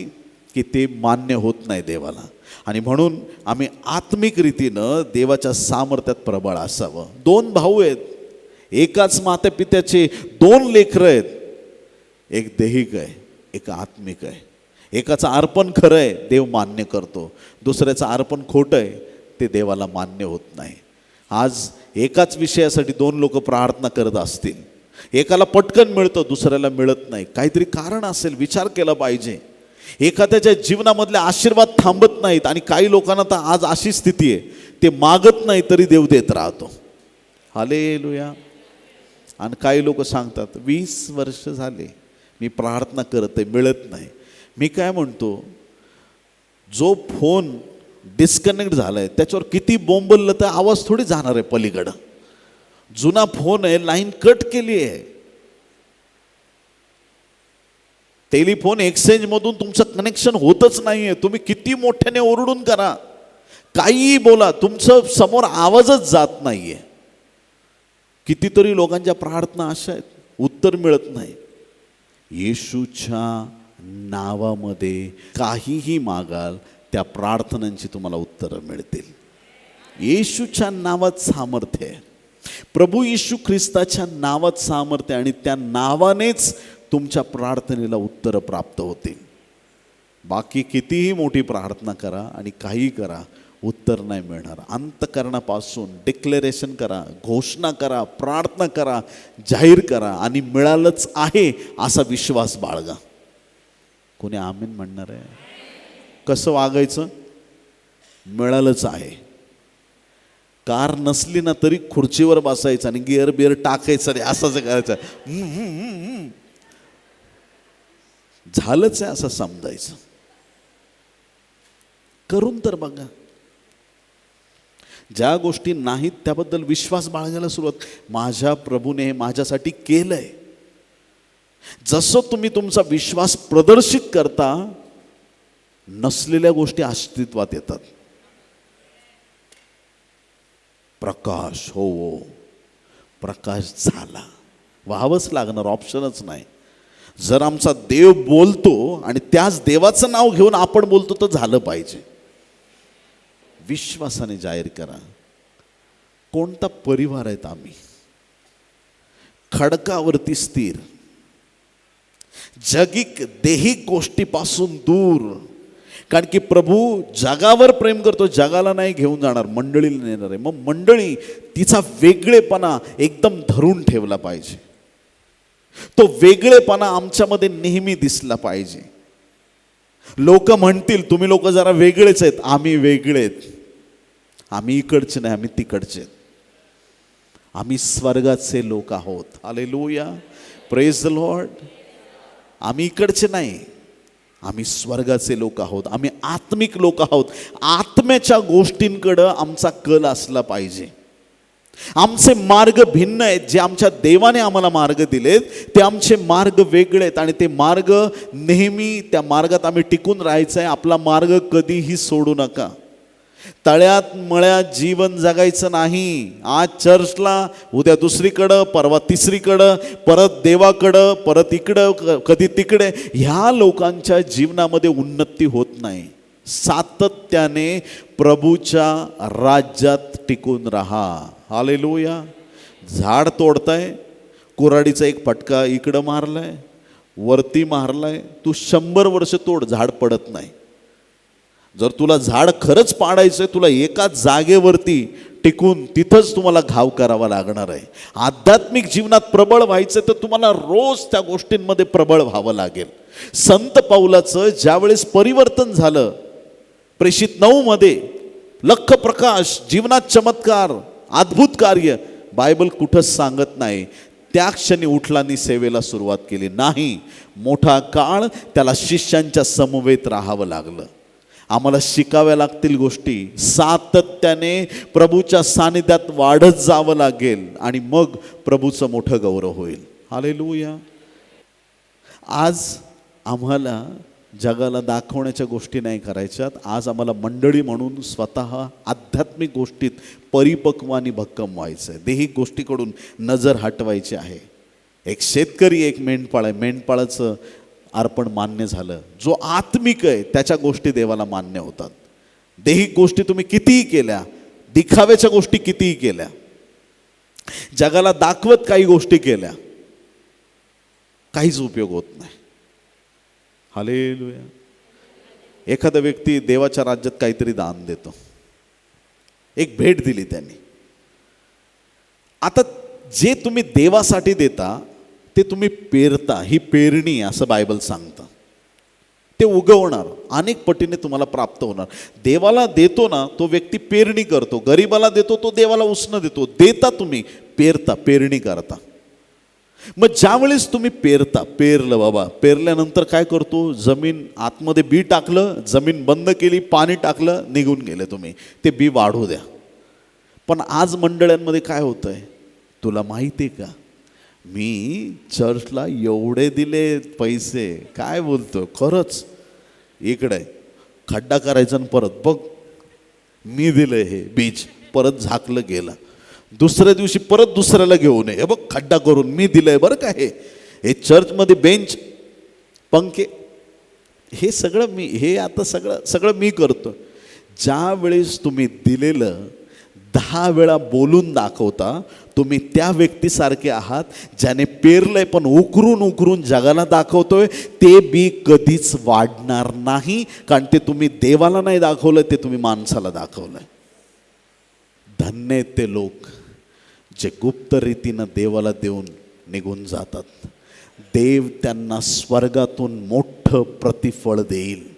की ते मान्य होत नाही देवाला. आणि म्हणून आम्ही आत्मिक रीतीनं देवाच्या सामर्थ्यात प्रबळ असावं. 2 भाऊ आहेत, एकाच मातापित्याचे 2 लेकरं आहेत. एक देहिक आहे, एक आत्मिक आहे. एकाचं अर्पण खरं आहे, देव मान्य करतो. दुसऱ्याचं अर्पण खोटं आहे, ते देवाला मान्य होत नाही. आज एकाच विषयासाठी 2 लोक प्रार्थना करत असतील, एकाला पटकन मिळतं दुसऱ्याला मिळत नाही. काहीतरी कारण असेल, विचार केला पाहिजे. एखाद्याच्या जीवनामधले आशीर्वाद थांबत नाहीत आणि काही लोकांना तर आज अशी स्थिती आहे, ते मागत नाही तरी देव देत राहतो. हालेलुया. आणि काही लोक सांगतात 20 वर्ष झाले मी प्रार्थना करत आहे, मिळत नाही. मी काय म्हणतो, जो फोन डिस्कनेक्ट झाला आहे त्याच्यावर किती बोंबललं तर आवाज थोडी जाणार आहे पलीकडं. जुना फोन आहे, लाईन कट केली आहे. टेलिफोन एक्सचेंजमधून तुमचं कनेक्शन होतच नाही आहे. तुम्ही किती मोठ्याने ओरडून करा, काहीही बोला, तुमचं समोर आवाजच जात नाही आहे. कितीतरी लोकांच्या प्रार्थना अशा आहेत, उत्तर मिळत नाही. येशूच्या नावामध्ये काहीही मागाल त्या प्रार्थनांची तुम्हाला उत्तरं मिळतील. येशूच्या नावात सामर्थ्य आहे. प्रभू येशू ख्रिस्ताच्या नावात सामर्थ्य आहे आणि त्या नावानेच तुमच्या प्रार्थनेला उत्तरं प्राप्त होतील. बाकी कितीही मोठी प्रार्थना करा आणि काही करा, उत्तर नाही मिळणार. अंतःकरणापासून डिक्लेरेशन करा, घोषणा करा, प्रार्थना करा, जाहीर करा आणि मिळालंच आहे असा विश्वास बाळगा. कोणी आमीन म्हणणार आहे? कसं वागायचं? मिळालंच आहे. कार नसली ना तरी खुर्चीवर बसायचं आणि गिअर बिअर टाकायचं नाही, असंच करायचं. झालंच आहे असं समजायचं. करून तर बघा. ज्या गोष्टी नाहीत त्याबद्दल विश्वास बाळगायला सुरुवात, माझ्या प्रभूने हे माझ्यासाठी केलंय. जसं तुम्ही तुमचा विश्वास प्रदर्शित करता, नसलेल्या गोष्टी अस्तित्वात येतात. प्रकाश, हो प्रकाश झाला, व्हावंच लागणार, ऑप्शनच नाही. जर आमचा देव बोलतो आणि त्याच देवाचं नाव घेऊन आपण बोलतो तर झालं पाहिजे. विश्वासाने जाहीर करा. कोणता परिवार आहेत आम्ही? खडकावरती स्थिर, जगिक देहिक गोष्टीपासून दूर. कारण की प्रभू जगावर प्रेम करतो, जगाला नाही घेऊन जाणार, मंडळीला नेणार आहे. मग मंडळी तिचा वेगळेपणा एकदम धरून ठेवला पाहिजे. तो वेगळेपणा आमच्यामध्ये नेहमी दिसला पाहिजे. लोक म्हणतील तुम्ही लोक जरा वेगळेच आहेत. आम्ही वेगळे आहेत. आम्ही इकडचे नाही, आम्ही तिकडचे. आम्ही स्वर्गाचे लोक आहोत. Hallelujah, praise the Lord. आम्ही इकडचे नाही, आम्ही स्वर्गाचे लोक आहोत. आम्ही आत्मिक लोक आहोत. आत्म्याच्या गोष्टींकडं आमचा कल असला पाहिजे. आमचे मार्ग भिन्न आहेत. जे आमच्या देवाने आम्हाला मार्ग दिलेत ते आमचे मार्ग वेगळे आहेत आणि ते मार्ग नेहमी त्या मार्गात आम्ही टिकून राहायचं आहे. आपला मार्ग कधीही सोडू नका. तळ्यात मळ्यात जीवन जगायचं नाही. आज चर्चला, उद्या दुसरीकडं, परवा तिसरीकडं, परत देवाकडं, परत इकडं, कधी तिकडे. ह्या लोकांच्या जीवनामध्ये उन्नती होत नाही. सातत्याने प्रभूच्या राज्यात टिकून राहा. हालेलुया. झाड तोडताय, कुऱ्हाडीचा एक फटका इकडं मारलाय, वरती मारलाय, तू 100 वर्ष तोड, झाड पडत नाही. जर तुला झाड खरंच पाडायचंय, तुला एका जागेवरती टिकून तिथंच तुम्हाला घाव करावा लागणार आहे. आध्यात्मिक जीवनात प्रबळ व्हायचं तर तुम्हाला रोज त्या गोष्टींमध्ये प्रबळ व्हावं लागेल. संत पौलाचं ज्यावेळेस परिवर्तन झालं, प्रेषित 9 मध्ये लख प्रकाश, जीवनात चमत्कार, अद्भुत कार्य, बायबल कुठंच सांगत नाही. त्या क्षणी उठलानी सेवेला सुरुवात केली नाही. मोठा काळ त्याला शिष्यांच्या समवेत राहावं लागलं. आम्हाला शिकाव्या लागतील गोष्टी. सातत्याने प्रभूच्या सानिध्यात वाढत जावं लागेल आणि मग प्रभूचं मोठं गौरव होईल. हालेलुया. आज आम्हाला जगाला दाखवण्याच्या गोष्टी नाही करायच्यात. आज आम्हाला मंडळी म्हणून स्वतः आध्यात्मिक गोष्टीत परिपक्व आणि भक्कम व्हायचं आहे. देहिक गोष्टीकडून नजर हटवायची आहे. एक शेतकरी, एक मेंढपाळ आहे. मेंढपाळाचं अर्पण मान्य झालं. जो आत्मिक आहे त्याच्या गोष्टी देवाला मान्य होतात. देहिक गोष्टी तुम्ही कितीही केल्या, दिखाव्याच्या गोष्टी कितीही केल्या, जगाला दाखवत काही गोष्टी केल्या, काहीच उपयोग होत नाही. हालेलुया. एखादा व्यक्ती देवाच्या राज्यात काहीतरी दान देतो, एक भेट दिली त्यांनी. आता जे तुम्ही देवासाठी देता ते तुम्ही पेरता. ही पेरणी असं बायबल सांगतं. ते उगवणार, अनेक पटीने तुम्हाला प्राप्त होणार. देवाला देतो ना तो व्यक्ती पेरणी करतो, गरीबाला देतो तो देवाला उसनं देतो. देता तुम्ही, पेरता, पेरणी करता. मग ज्यावेळेस तुम्ही पेरता, पेरलं बाबा, पेरल्यानंतर काय करतो, जमीन आतमध्ये बी टाकलं, जमीन बंद केली, पाणी टाकलं, निघून गेले तुम्ही. ते बी वाढू द्या. पण आज मंडळांमध्ये काय होतंय तुला माहिती आहे का? मी चर्चला एवढे दिले पैसे, काय बोलतो, खरंच इकडे खड्डा करायचा आणि परत बघ मी दिलं हे बीज, परत झाकलं गेलं. दुसऱ्या दिवशी परत दुसऱ्याला घेऊन ये, बघ खड्डा करून मी दिलंय बरं का. हे चर्चमध्ये बेंच, पंखे, हे सगळं मी, हे आता सगळं मी करतो. ज्या वेळेस तुम्ही दिलेलं 10 वेळा बोलून दाखवता, तुम्ही त्या व्यक्तीसारखे आहात ज्याने पेरलंय पण उकरून जगाला दाखवतोय. ते बी कधीच वाढणार नाही, कारण ते तुम्ही देवाला नाही दाखवलंय, ते तुम्ही माणसाला दाखवलंय. धन्य आहेत ते लोक जे गुप्त रीतीनं देवाला देऊन निघून जातात. देव त्यांना स्वर्गातून मोठं प्रतिफळ देईल.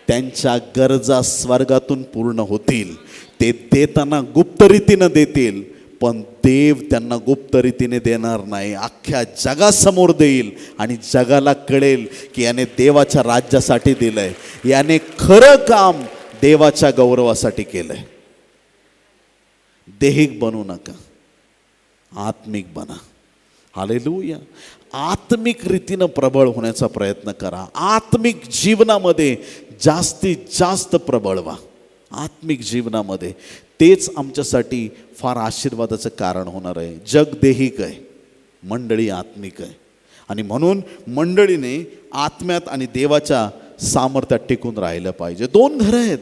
त्यांच्या गरजा स्वर्गातून पूर्ण होतील. ते देताना गुप्तरीतीनं देतील, पण देव त्यांना गुप्तरीतीने देणार नाही. अख्ख्या जगासमोर देईल आणि जगाला कळेल की याने देवाच्या राज्यासाठी दिलंय, याने खरं काम देवाच्या गौरवासाठी केलंय. देहिक बनू नका, आत्मिक बना. हालेलुया. आत्मिक रीतीनं प्रबळ होण्याचा प्रयत्न करा. आत्मिक जीवनामध्ये जास्तीत जास्त प्रबळ व्हा. आत्मिक जीवनामध्ये तेच आमच्यासाठी फार आशीर्वादाचं कारण होणार आहे. जग देहिक आहे, मंडळी आत्मिक आहे. आणि म्हणून मंडळीने आत्म्यात आणि देवाच्या सामर्थ्यात टिकून राहिलं पाहिजे. दोन घरं आहेत.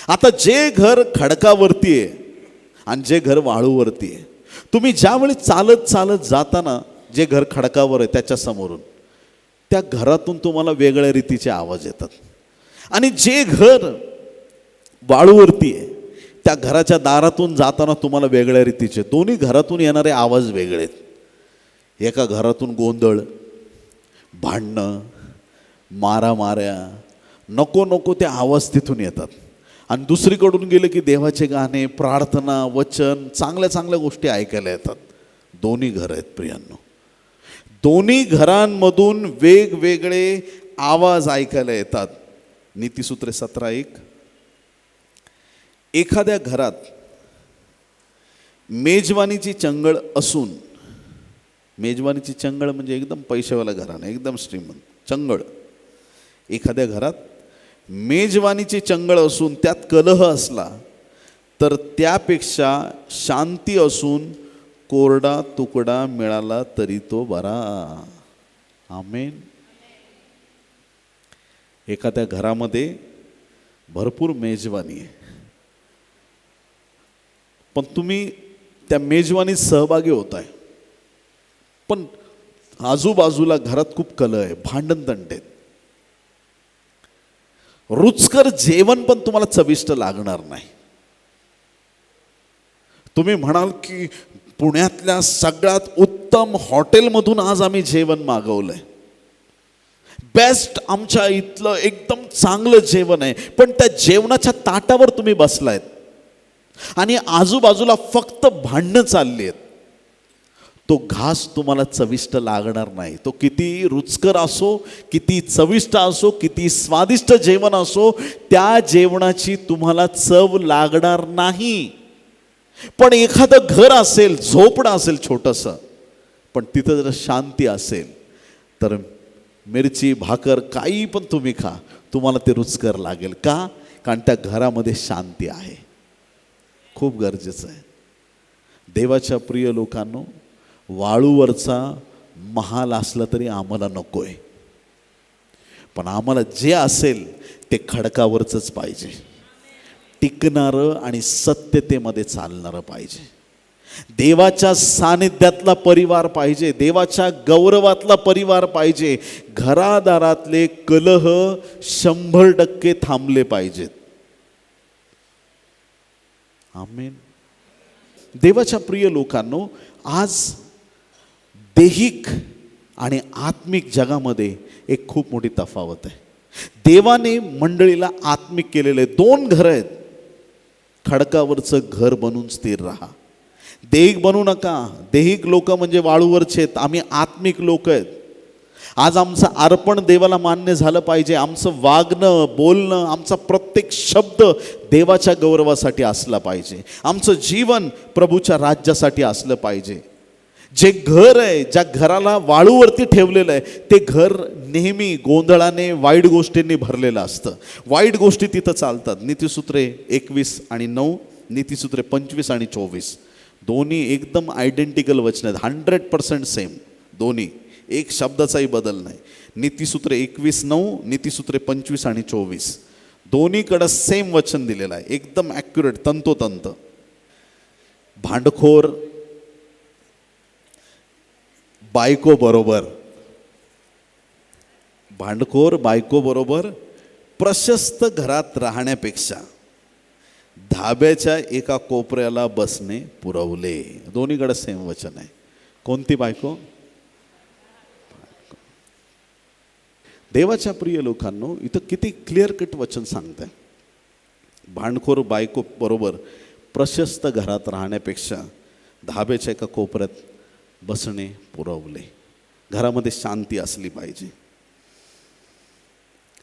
आता जे घर खडकावरती आहे आणि जे घर वाळूवरती आहे, तुम्ही ज्यावेळी चालत चालत जाताना जे घर खडकावर आहे त्याच्यासमोरून त्या घरातून तुम्हाला वेगळ्या रीतीचे आवाज येतात. आणि जे घर वाळूवरती आहे त्या घराच्या दारातून जाताना तुम्हाला वेगळ्या रीतीचे, दोन्ही घरातून येणारे आवाज वेगळे आहेत. एका घरातून गोंधळ, भांडणं, मारामाऱ्या, नको नको ते आवाज तिथून येतात. आणि दुसरीकडून गेले की देवाचे गाणे, प्रार्थना, वचन, चांगल्या चांगल्या गोष्टी ऐकायला येतात. दोन्ही घरं आहेत प्रियांनो. दोन्ही घरांमधून वेगवेगळे आवाज ऐकायला येतात. नीतिसूत्रे 17:1. एखाद्या घरात मेजवानीची चंगळ असून, मेजवानीची चंगळ म्हणजे एकदम पैशावाला घराणं, एकदम श्रीमंत, चंगळ. एखाद्या घरात मेजवानीची चंगळ असून त्यात कलह असला तर त्यापेक्षा शांती असून कोरडा तुकडा मिळाला तरी तो बरा. आमेन. एखाद्या घरामध्ये भरपूर मेजवानी आहे, पण तुम्ही त्या मेजवानीत सहभागी होत आहे, पण आजूबाजूला घरात खूप कलह आहे, भांडण तंटे, रुचकर जेवण पण तुम्हाला चविष्ट लागणार नाही. तुम्ही म्हणाल की पुण्यातल्या सगळ्यात उत्तम हॉटेलमधून आज आम्ही जेवण मागवलंय, बेस्ट, आमच्या इथलं एकदम चांगलं जेवण आहे, पण त्या जेवणाच्या ताटावर तुम्ही बसलायत आणि आजूबाजूला फक्त भांडणं चालली आहेत, तो घास तुम्हाला चविष्ट लागणार नाही. तो किती रुचकर असो, किती चविष्ट असो, किती स्वादिष्ट जेवण असो, त्या जेवणाची तुम्हाला चव लागणार नाही. पण एखादं घर असेल, झोपडं असेल छोटंसं, पण तिथं जर शांती असेल तर मिरची, भाकर, काही पण तुम्ही खा, तुम्हाला ते रुचकर लागेल. का? कारण त्या घरामध्ये शांती आहे. खूप गरजेचं आहे. देवाच्या प्रिय लोकांनो, वाळूवरचा महाल असला तरी आम्हाला नको आहे, पण आम्हाला जे असेल ते खडकावरचंच पाहिजे, टिकणारं आणि सत्यतेमध्ये चालणारं पाहिजे. देवाच्या सानिध्यातला परिवार पाहिजे, देवाच्या गौरवातला परिवार पाहिजे. घरादारातले कलह 100% थांबले पाहिजेत. आमेन. देवाच्या प्रिय लोकांनो, आज देहिक आणि आत्मिक जगामध्ये एक खूप मोठी तफावत आहे. देवाने मंडळीला आत्मिक केलेलं आहे. दोन घरं आहेत. खडकावरचं घर बनून स्थिर राहा. देहिक बनू नका. देहिक लोक म्हणजे वाळूवरचे आहेत, आम्ही आत्मिक लोक आहेत. आज आमचं अर्पण देवाला मान्य झालं पाहिजे. आमचं वागणं, बोलणं, आमचा प्रत्येक शब्द देवाच्या गौरवासाठी असला पाहिजे. आमचं जीवन प्रभूच्या राज्यासाठी असलं पाहिजे. जे घर आहे, ज्या घराला वाळूवरती ठेवलेलं आहे, ते घर नेहमी गोंधळाने, वाईट गोष्टींनी भरलेलं असतं. वाईट गोष्टी तिथं चालतात. नीतिसूत्रे 21 आणि 9, नीतिसूत्रे 25 आणि 24, दोन्ही एकदम आयडेंटिकल वचन आहेत, 100% सेम. दोन्ही, एक शब्दाचाही बदल नाही. नीतिसूत्रे 21:9, नीतिसूत्रे 25 आणि 24, दोन्हीकडं सेम वचन दिलेलं आहे, एकदम ॲक्युरेट, तंतोतंत. भांडखोर बायको बरोबर, भांडखोर बायको बरोबर प्रशस्त घरात राहण्यापेक्षा धाब्याच्या एका कोपऱ्याला बसणे पुरवले. दोन्हीकडे सेम वचन आहे. कोणती बायको? देवाच्या प्रिय लोकांनो, इथं किती क्लिअर कट वचन सांगतंय. भांडखोर बायको बरोबर प्रशस्त घरात राहण्यापेक्षा धाब्याच्या एका कोपऱ्यात बसणे पुरवले. घरामध्ये शांती असली पाहिजे.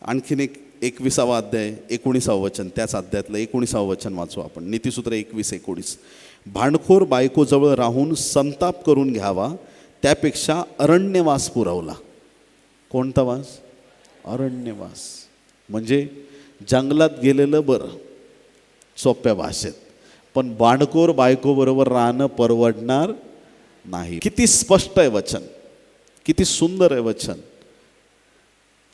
आणखीन एक 21वा अध्याय 19वा वचन, त्याच अध्यायातलं 19वा वचन वाचू आपण. नीतिसूत्र 21:19,
भांडखोर बायकोजवळ राहून संताप करून घ्यावा त्यापेक्षा अरण्यवास पुरवला. कोणता वास? अरण्यवास. म्हणजे जंगलात गेलेलं बरं सोप्या भाषेत, पण भांडखोर बायकोबरोबर राहणं परवडणार नाही. किती स्पष्ट आहे वचन, किती सुंदर आहे वचन.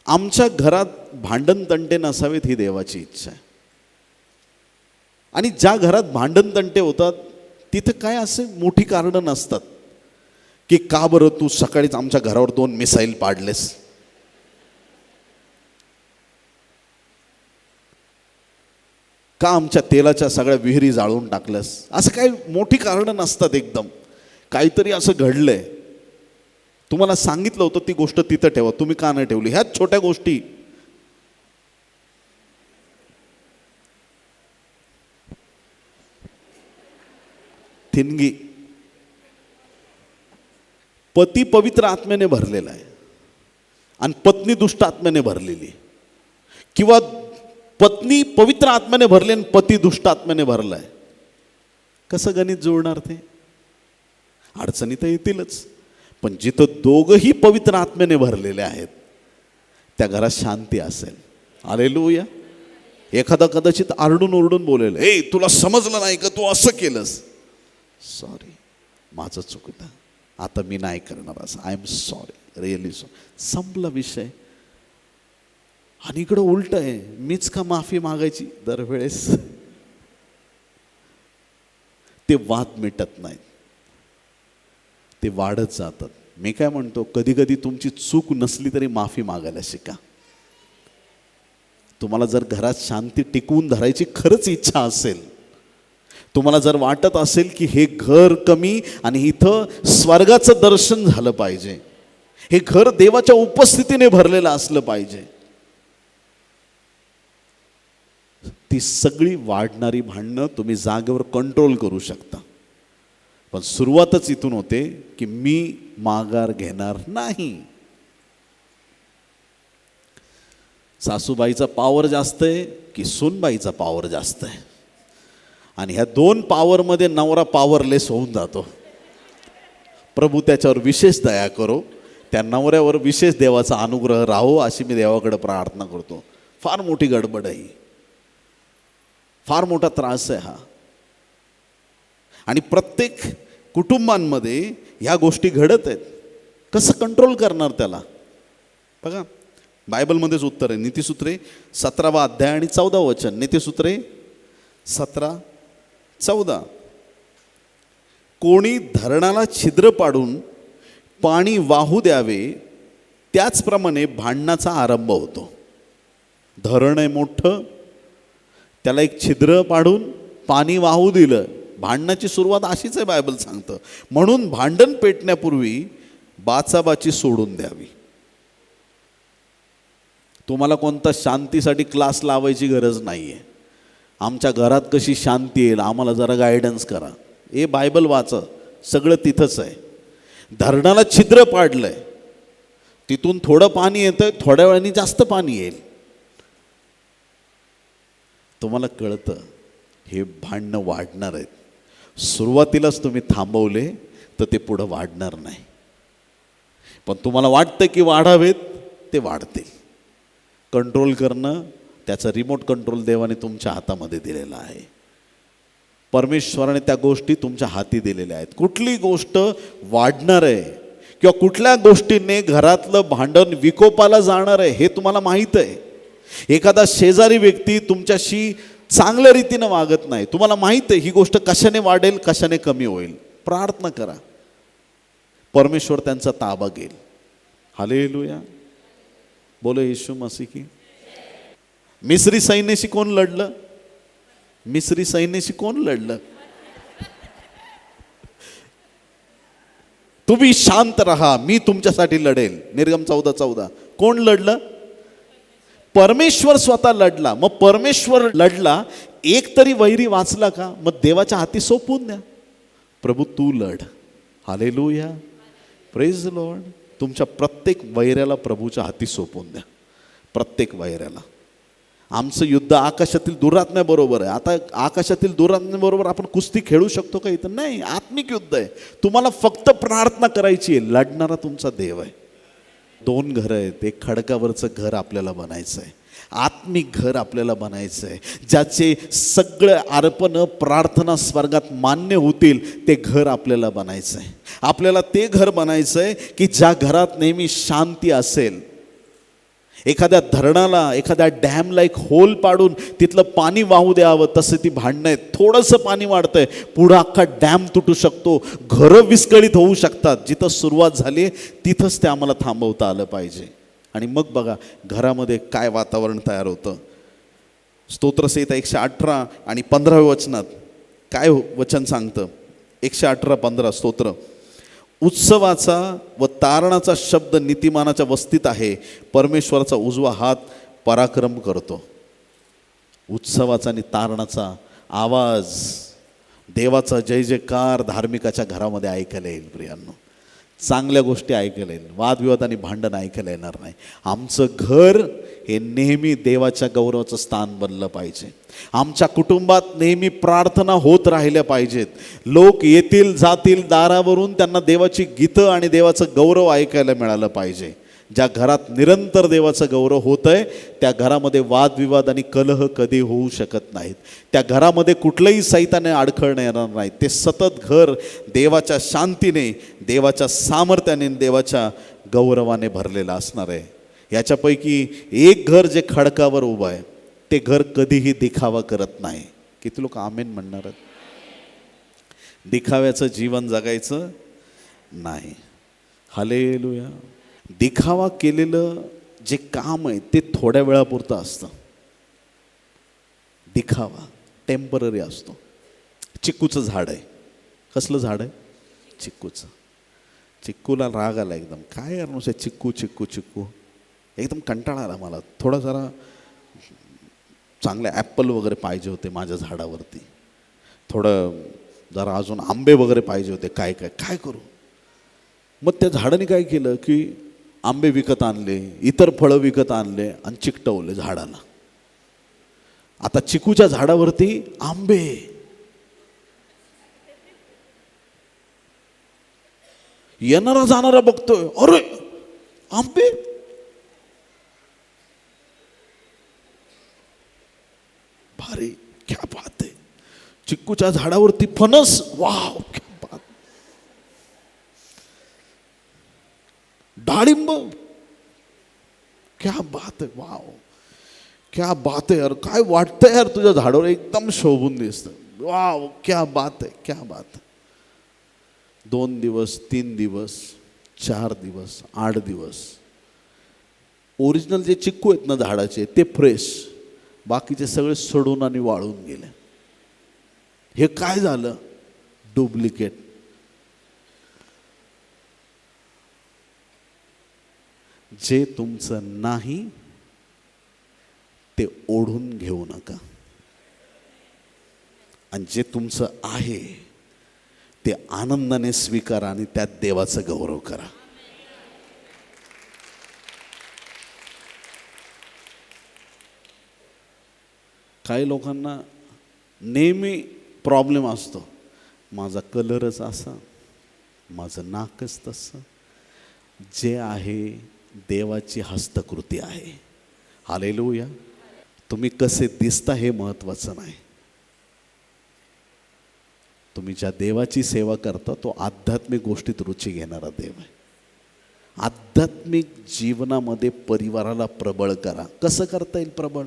आमच्या घरात भांडण तंटे नसावेत ही देवाची इच्छा आहे. आणि ज्या घरात भांडण तंटे होतात तिथं काय असे मोठी कारणं नसतात की का बरं तू सकाळीच आमच्या घरावर 2 मिसाईल पाडलेस, का आमच्या तेलाच्या सगळ्या विहिरी जाळून टाकल्यास, असं काही मोठी कारणं नसतात. एकदम काहीतरी असं घडलंय, तुम्हाला सांगितलं होतं ती गोष्ट तिथं ठेवा, तुम्ही का नाही ठेवली. ह्याच छोट्या गोष्टी. थिनगी. पती पवित्र आत्म्याने भरलेला आहे आणि पत्नी दुष्ट आत्म्याने भरलेली, किंवा पत्नी पवित्र आत्म्याने भरली आणि पती दुष्ट आत्म्याने भरलाय. कसं गणित जुळणार ते? अडचणी तर येतीलच. पण जिथं दोघंही पवित्र आत्म्याने भरलेले आहेत त्या घरात शांती असेल. हालेलुया. एखादा कदाचित आरडून ओरडून बोलेल, ए तुला समजलं नाही का, तू असं केलंस. सॉरी, माझं चुकलं, आता मी नाही करणार असं. I am sorry, really sorry. संपला विषय. आणि इकडं उलट आहे, मीच का माफी मागायची दरवेळेस. ते वाद मिटत नाहीत, ते वाढत जातात. मी काय म्हणतो, कधी कधी तुमची चूक नसली तरी माफी मागायला शिका. तुम्हाला जर घरात शांती टिकवून धरायची खरंच इच्छा असेल, तुम्हाला जर वाटत असेल की हे घर कमी आणि इथं स्वर्गाचं दर्शन झालं पाहिजे, हे घर देवाच्या उपस्थितीने भरलेलं असलं पाहिजे, ती सगळी वाढणारी भांडणं तुम्ही जागेवर कंट्रोल करू शकता. पण सुरुवातच इथून होते की मी माघार घेणार नाही. सासूबाईचा पॉवर जास्त आहे की सूनबाईचा पॉवर जास्त आहे? आणि ह्या 2 पॉवरमध्ये नवरा पॉवरलेस होऊन जातो. प्रभू त्याच्यावर विशेष दया करो, त्या नवऱ्यावर विशेष देवाचा अनुग्रह राहो अशी मी देवाकडे प्रार्थना करतो. फार मोठी गडबड आहे, फार मोठा त्रास आहे हा. आणि प्रत्येक कुटुंबांमध्ये ह्या गोष्टी घडत आहेत. कसं कंट्रोल करणार त्याला? बघा, बायबलमध्येच उत्तर आहे. नीतिसूत्रे 17वा अध्याय आणि 14 वचन. नीतिसूत्रे 17:14. कोणी धरणाला छिद्र पाडून पाणी वाहू द्यावे, त्याचप्रमाणे भांडणाचा आरंभ होतो. धरण आहे मोठं, त्याला एक छिद्र पाडून पाणी वाहू दिलं, भांडणाची सुरुवात अशीच आहे बायबल सांगतं. म्हणून भांडण पेटण्यापूर्वी बाचाबाची सोडून द्यावी. तुम्हाला कोणता शांतीसाठी क्लास लावायची गरज नाही आहे. आमच्या घरात कशी शांती येईल आम्हाला जरा गायडन्स करा. हे बायबल वाचा, सगळं तिथंच आहे. धरणाला छिद्र पाडलंय, तिथून थोडं पाणी येतं, थोड्या वेळाने जास्त पाणी येईल. तुम्हाला कळतं हे भांडणं वाढणार आहेत. सुरुवातीलाच तुम्ही थांबवले तर ते पुढं वाढणार नाही. पण तुम्हाला वाटतं की वाढावेत, ते वाढतील. कंट्रोल करणं, त्याचा रिमोट कंट्रोल देवाने तुमच्या हातामध्ये दिलेला आहे. परमेश्वराने त्या गोष्टी तुमच्या हाती दिलेल्या आहेत. कुठली गोष्ट वाढणार आहे किंवा कुठल्या गोष्टीने घरातलं भांडण विकोपाला जाणार आहे हे तुम्हाला माहीत आहे. एखादा शेजारी व्यक्ती तुमच्याशी चांगल्या रीतीनं वागत नाही, तुम्हाला माहीत आहे ही गोष्ट कशाने वाढेल, कशाने कमी होईल. प्रार्थना करा, परमेश्वर त्यांचा ताबा घेईल. हालेलुया. बोलो येशू मसीह की. मिस्री सैन्याशी कोण लढलं? मिस्री सैन्याशी कोण लढलं? तुम्ही शांत रहा, मी तुमच्यासाठी लढेल. निर्गम 14:14. कोण लढलं? परमेश्वर स्वतः लढला. मग परमेश्वर लढला, एक तरी वैरी वाचला का? मग देवाच्या हाती सोपवून द्या, प्रभू तू लढ. Hallelujah, praise Lord. तुमच्या प्रत्येक वैऱ्याला प्रभूच्या हाती सोपवून द्या, प्रत्येक वैऱ्याला. आमचं युद्ध आकाशातील दुरात्म्याबरोबर आहे. आता आकाशातील दुरात्म्याबरोबर आपण कुस्ती खेळू शकतो का इथं? नाही, आत्मिक युद्ध आहे. तुम्हाला फक्त प्रार्थना करायची आहे. लढणारा तुमचा देव आहे. 2 घरं आहेत. एक खडकावरचं घर आपल्याला बनायचं आहे, आत्मिक घर आपल्याला बनायचं आहे, ज्याचे सगळं अर्पण प्रार्थना स्वर्गात मान्य होतील. ते घर आपल्याला बनायचं आहे. आपल्याला ते घर बनायचं आहे की ज्या घरात नेहमी शांती असेल. एखाद्या धरणाला, एखाद्या डॅमला एक होल पाडून तिथलं पाणी वाहू द्यावं, तसं ती भांडणं आहेत. थोडंसं पाणी वाढतंय, पुढं अख्खा डॅम तुटू शकतो, घरं विस्कळीत होऊ शकतात. जिथं सुरुवात झाली आहे तिथंच ते आम्हाला थांबवता आलं पाहिजे. आणि मग बघा घरामध्ये काय वातावरण तयार होतं. स्तोत्रसंहिता 118 आणि 15 वचनात काय वचन सांगतं? 118:15 स्तोत्र. उत्सवाचा व तारणाचा शब्द नीतिमानाच्या वस्तीत आहे, परमेश्वराचा उजवा हात पराक्रम करतो. उत्सवाचा आणि तारणाचा आवाज, देवाचा जय जयकार धार्मिकाच्या घरामध्ये ऐकायला येईल. प्रियांनो, चांगल्या गोष्टी ऐकायला येईल, वादविवाद आणि भांडण ऐकायला येणार नाही. आमचं घर हे नेहमी देवाच्या गौरवाचं स्थान बनलं पाहिजे. आमच्या कुटुंबात नेहमी प्रार्थना होत राहिल्या पाहिजेत. लोक येतील जातील दारावरून, त्यांना देवाची गीतं आणि देवाचं गौरव ऐकायला मिळालं पाहिजे. ज्या घरात निरंतर देवाचं गौरव होतं आहे त्या घरामध्ये वादविवाद आणि कलह कधी होऊ शकत नाहीत. त्या घरामध्ये कुठलंही सैताने अडखळणं येणार नाही. ते सतत घर देवाच्या शांतीने, देवाच्या सामर्थ्याने, देवाच्या गौरवाने भरलेलं असणार आहे. याच्यापैकी एक घर जे खडकावर उभं आहे ते घर कधीही दिखावा करत नाही. किती लोक आमेन म्हणणार आहेत? दिखाव्याचं जीवन जगायचं नाही. हालेलुया. दिखावा केलेलं जे काम आहे ते थोड्या वेळापुरतं असतं. दिखावा टेम्पररी असतो. चिक्कूचं झाड आहे. कसलं झाड आहे? चिक्कूचं. चिक्कूला राग आला एकदम. काय यार नुसतं चिक्कू चिक्कू चिक्कू, एकदम कंटाळा आला मला. थोडा जरा चांगले ॲपल वगैरे पाहिजे होते माझ्या झाडावरती, थोडं जरा अजून आंबे वगैरे पाहिजे होते. काय काय काय करू? मग त्या झाडाने काय केलं की आंबे विकत आणले, इतर फळं विकत आणले आणि चिकटवले झाडाला. आता चिकूच्या झाडावरती आंबे. येणारा जाणारा बघतोय, अरे आंबे. भारी, क्या बात आहे. चिक्कूच्या झाडावरती फणस, वाव क्या बात. डाळिंब, क्या बात आहे, वाव क्या बात आहे यार. काय वाटतंय यार तुझ्या झाडावर, एकदम शोभून दिसतं. वाव क्या बात आहे, क्या बात आहे. 2 दिवस, 3 दिवस, 4 दिवस, 8 दिवस ओरिजिनल जे चिक्कू आहेत ना झाडाचे ते फ्रेश, बाकीचे सगळे सडून आणि वाळून गेले. हे काय झालं? डुप्लिकेट. जे तुमचं नाही ते ओढून घेऊ नका, आणि जे तुमचं आहे ते आनंदाने स्वीकारा आणि त्यात देवाचा गौरव करा. काही लोकांना नेहमी प्रॉब्लेम असतो, माझा कलरच असा, माझं नाकच तसं. जे आहे देवाची हस्तकृती आहे. हालेलुया. तुम्ही कसे दिसता हे महत्त्वाचं नाही. तुम्ही ज्या देवाची सेवा करता तो आध्यात्मिक गोष्टीत रुची घेणारा देव आहे. आध्यात्मिक जीवनामध्ये परिवाराला प्रबळ करा. कसं करता येईल प्रबळ?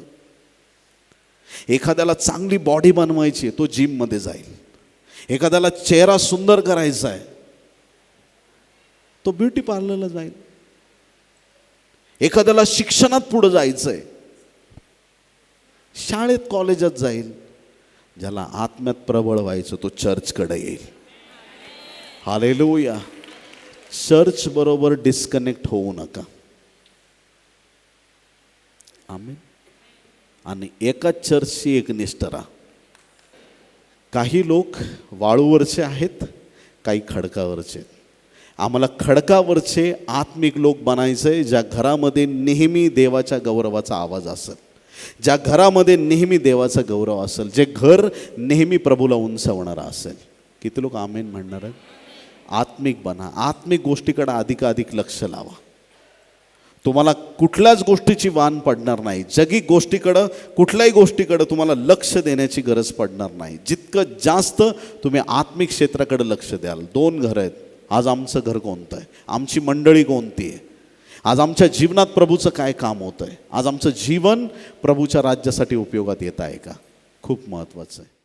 एखाद्याला चांगली बॉडी बनवायची आहे, तो जिममध्ये जाईल. एखाद्याला चेहरा सुंदर करायचा आहे, तो ब्युटी पार्लरला जाईल. एखाद्याला शिक्षणात पुढे जायचं आहे, शाळेत कॉलेजात जाईल. ज्याला आत्म्यात प्रबळ व्हायचं तो चर्चकडे येईल. हालेलुया. चर्च बरोबर डिस्कनेक्ट होऊ नका. आमेन. आणि एकाच चर्चची एक निष्ठा राहा. काही लोक वाळूवरचे आहेत, काही खडकावरचे. आम्हाला खडकावरचे आत्मिक लोक बनायचे, ज्या घरामध्ये नेहमी देवाच्या गौरवाचा आवाज असेल. ज्या घरामध्ये नेहमी देवाचा गौरव असेल, जे घर नेहमी प्रभूला उंचावणारं असेल. किती लोक आमेन म्हणणार आहेत? आत्मिक बना, आत्मिक गोष्टीकडे अधिकाधिक लक्ष लावा. तुम्हाला कुठल्याच गोष्टीची वाण पडणार नाही. जगी गोष्टीकडं, कुठल्याही गोष्टीकडं तुम्हाला लक्ष देण्याची गरज पडणार नाही. जितकं जास्त तुम्ही आत्मिक क्षेत्राकडे लक्ष द्याल. 2 घरं आहेत. आज आमचं घर कोणतं आहे? आमची मंडळी कोणती आहे? आज आमच्या जीवनात प्रभूचं काय काम होतं आहे? आज आमचं जीवन प्रभूच्या राज्यासाठी उपयोगात येत आहे का? खूप महत्त्वाचं आहे.